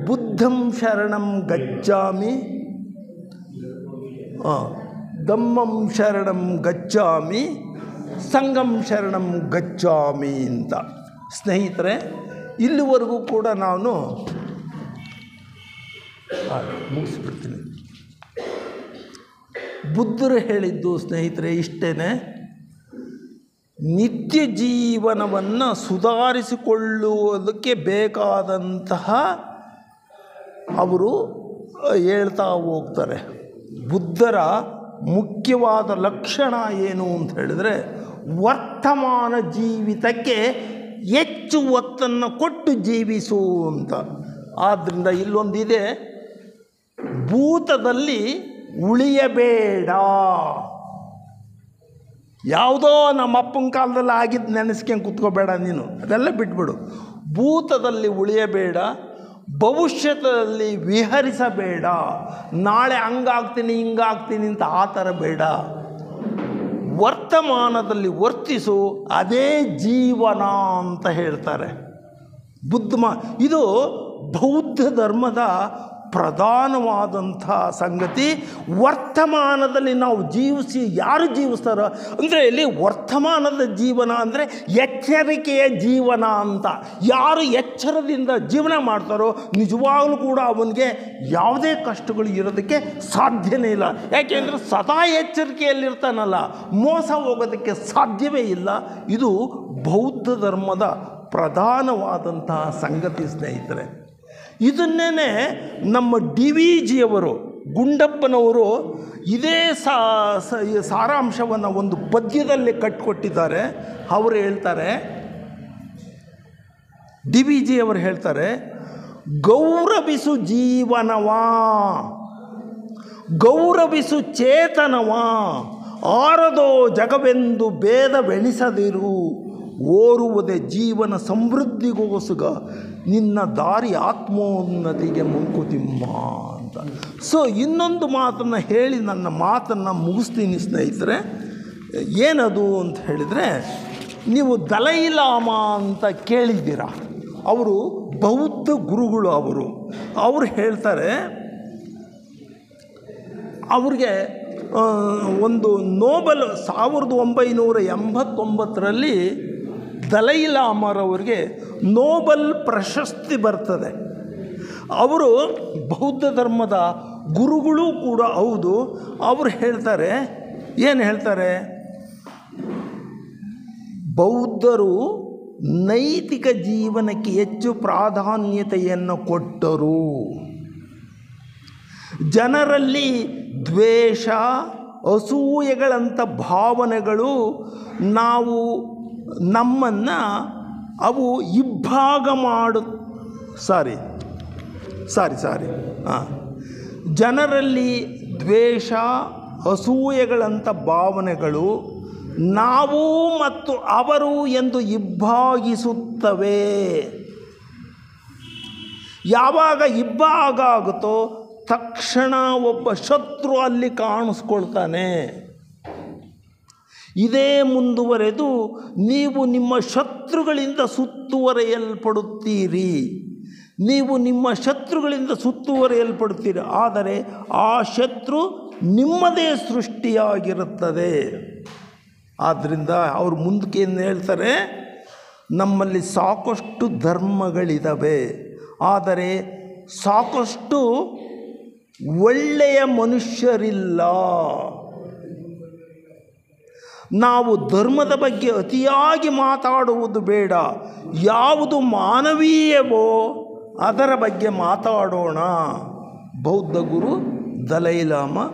ಬುದ್ಧಂ ಶರಣಂ ಗಚ್ಚಾಮಿ, ಧಮ್ಮಂ ಶರಣಂ ಗಚ್ಚಾಮಿ, ಸಂಘಂ ಶರಣಂ ಗಚ್ಚಾಮಿ ಅಂತ. ಸ್ನೇಹಿತರೆ, ಇಲ್ಲಿವರೆಗೂ ಕೂಡ ನಾನು ಮುಗಿಸ್ಬಿಡ್ತೀನಿ. ಬುದ್ಧರು ಹೇಳಿದ್ದು ಸ್ನೇಹಿತರೆ ಇಷ್ಟೇ, ನಿತ್ಯ ಜೀವನವನ್ನು ಸುಧಾರಿಸಿಕೊಳ್ಳುವುದಕ್ಕೆ ಬೇಕಾದಂತಹ ಅವರು ಹೇಳ್ತಾ ಹೋಗ್ತಾರೆ. ಬುದ್ಧರ ಮುಖ್ಯವಾದ ಲಕ್ಷಣ ಏನು ಅಂತ ಹೇಳಿದರೆ, ವರ್ತಮಾನ ಜೀವಿತಕ್ಕೆ ಹೆಚ್ಚು ಒತ್ತನ್ನು ಕೊಟ್ಟು ಜೀವಿಸು ಅಂತ. ಆದ್ದರಿಂದ ಇಲ್ಲೊಂದಿದೆ, ಭೂತದಲ್ಲಿ ಉಳಿಯಬೇಡ. ಯಾವುದೋ ನಮ್ಮ ಅಪ್ಪನ ಕಾಲದಲ್ಲಿ ಆಗಿದ್ದು ನೆನೆಸ್ಕೊಂಡು ಕೂತ್ಕೋಬೇಡ ನೀನು, ಅದೆಲ್ಲ ಬಿಟ್ಬಿಡು. ಭೂತದಲ್ಲಿ ಉಳಿಯಬೇಡ, ಭವಿಷ್ಯದಲ್ಲಿ ವಿಹರಿಸಬೇಡ. ನಾಳೆ ಹಂಗಾಗ್ತೀನಿ ಹಿಂಗಾಗ್ತೀನಿ ಅಂತ ಆ ಥರ ಬೇಡ. ವರ್ತಮಾನದಲ್ಲಿ ವರ್ತಿಸು, ಅದೇ ಜೀವನ ಅಂತ ಹೇಳ್ತಾರೆ ಇದು ಬೌದ್ಧ ಧರ್ಮದ ಪ್ರಧಾನವಾದಂಥ ಸಂಗತಿ. ವರ್ತಮಾನದಲ್ಲಿ ನಾವು ಯಾರು ಜೀವಿಸ್ತಾರೋ ಅಂದರೆ, ಇಲ್ಲಿ ವರ್ತಮಾನದ ಜೀವನ ಅಂದರೆ ಎಚ್ಚರಿಕೆಯ ಜೀವನ ಅಂತ. ಯಾರು ಎಚ್ಚರದಿಂದ ಜೀವನ ಮಾಡ್ತಾರೋ ನಿಜವಾಗಲೂ ಕೂಡ ಅವನಿಗೆ ಯಾವುದೇ ಕಷ್ಟಗಳು ಇರೋದಕ್ಕೆ ಸಾಧ್ಯವೇ ಇಲ್ಲ. ಯಾಕೆಂದರೆ ಸದಾ ಎಚ್ಚರಿಕೆಯಲ್ಲಿರ್ತಾನಲ್ಲ, ಮೋಸ ಹೋಗೋದಕ್ಕೆ ಸಾಧ್ಯವೇ ಇಲ್ಲ. ಇದು ಬೌದ್ಧ ಧರ್ಮದ ಪ್ರಧಾನವಾದಂತಹ ಸಂಗತಿ ಸ್ನೇಹಿತರೆ. ಇದನ್ನೇ ನಮ್ಮ DVGಯವರು, ಗುಂಡಪ್ಪನವರು ಇದೇ ಸಾರಾಂಶವನ್ನು ಒಂದು ಪದ್ಯದಲ್ಲಿ ಕಟ್ಟಿಕೊಟ್ಟಿದ್ದಾರೆ. ಅವರು ಹೇಳ್ತಾರೆ, DVGಯವರು ಹೇಳ್ತಾರೆ, ಗೌರವಿಸು ಜೀವನವಾ, ಗೌರವಿಸು ಚೇತನವಾ, ಆರದೋ ಜಗವೆಂದು ಭೇದವೆಣಿಸದಿರು, ಓರುವುದೇ ಜೀವನ ಸಮೃದ್ಧಿಗೋಸುಗ, ನಿನ್ನ ದಾರಿ ಆತ್ಮೋನ್ನತಿಗೆ ಮಂಕುತಿಮ್ಮ ಅಂತ. ಇನ್ನೊಂದು ಮಾತನ್ನು ಹೇಳಿ ನನ್ನ ಮಾತನ್ನು ಮುಗಿಸ್ತೀನಿ ಸ್ನೇಹಿತರೆ. ಏನದು ಅಂತ ಹೇಳಿದರೆ, ನೀವು ದಲೈ ಲಾಮಾ ಅಂತ ಕೇಳಿದ್ದೀರ. ಅವರು ಬೌದ್ಧ ಗುರುಗಳು. ಅವರು ಹೇಳ್ತಾರೆ, ಅವ್ರಿಗೆ ಒಂದು ನೋಬೆಲ್ 1989ರಲ್ಲಿ ದಲೈ ಲಾಮಾರವರಿಗೆ ನೋಬೆಲ್ ಪ್ರಶಸ್ತಿ ಬರ್ತದೆ. ಅವರು ಬೌದ್ಧ ಧರ್ಮದ ಗುರುಗಳು ಕೂಡ ಹೌದು. ಅವರು ಹೇಳ್ತಾರೆ, ಏನು ಹೇಳ್ತಾರೆ, ಬೌದ್ಧರು ನೈತಿಕ ಜೀವನಕ್ಕೆ ಹೆಚ್ಚು ಪ್ರಾಧಾನ್ಯತೆಯನ್ನು ಕೊಟ್ಟರು. ಜನರಲ್ಲಿ ದ್ವೇಷ, ಅಸೂಯೆಗಳಂಥ ಭಾವನೆಗಳು ನಮ್ಮನ್ನು ಅವು ಇಬ್ಬಾಗ ಜನರಲ್ಲಿ ದ್ವೇಷ, ಅಸೂಯೆಗಳಂಥ ಭಾವನೆಗಳು ನಾವು ಮತ್ತು ಅವರು ಎಂದು ಇಬ್ಬಾಗಿಸುತ್ತವೆ. ಯಾವಾಗ ಇಬ್ಬಾಗ ಆಗುತ್ತೋ ತಕ್ಷಣ ಒಬ್ಬ ಶತ್ರು ಅಲ್ಲಿ ಕಾಣಿಸ್ಕೊಳ್ತಾನೆ. ಇದೇ ಮುಂದುವರೆದು ನೀವು ನಿಮ್ಮ ಶತ್ರುಗಳಿಂದ ಸುತ್ತುವರೆಯಲ್ಪಡುತ್ತೀರಿ. ನೀವು ನಿಮ್ಮ ಶತ್ರುಗಳಿಂದ ಸುತ್ತುವರಿಯಲ್ಪಡ್ತೀರಿ, ಆದರೆ ಆ ಶತ್ರು ನಿಮ್ಮದೇ ಸೃಷ್ಟಿಯಾಗಿರುತ್ತದೆ. ಆದ್ದರಿಂದ ಅವರು ಮುಂದಕ್ಕೆ ಏನು ಹೇಳ್ತಾರೆ, ನಮ್ಮಲ್ಲಿ ಸಾಕಷ್ಟು ಧರ್ಮಗಳಿದ್ದಾವೆ, ಆದರೆ ಸಾಕಷ್ಟು ಒಳ್ಳೆಯ ಮನುಷ್ಯರಿಲ್ಲ. ನಾವು ಧರ್ಮದ ಬಗ್ಗೆ ಅತಿಯಾಗಿ ಮಾತಾಡುವುದು ಬೇಡ, ಯಾವುದು ಮಾನವೀಯವೋ ಅದರ ಬಗ್ಗೆ ಮಾತಾಡೋಣ. ಬೌದ್ಧ ಗುರು ದಲೈ ಲಾಮಾ.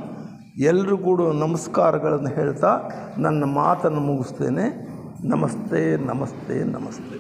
ಎಲ್ರಿಗೂ ನಮಸ್ಕಾರಗಳನ್ನು ಹೇಳ್ತಾ ನನ್ನ ಮಾತನ್ನು ಮುಗಿಸ್ತೇನೆ. ನಮಸ್ತೆ ನಮಸ್ತೆ ನಮಸ್ತೆ.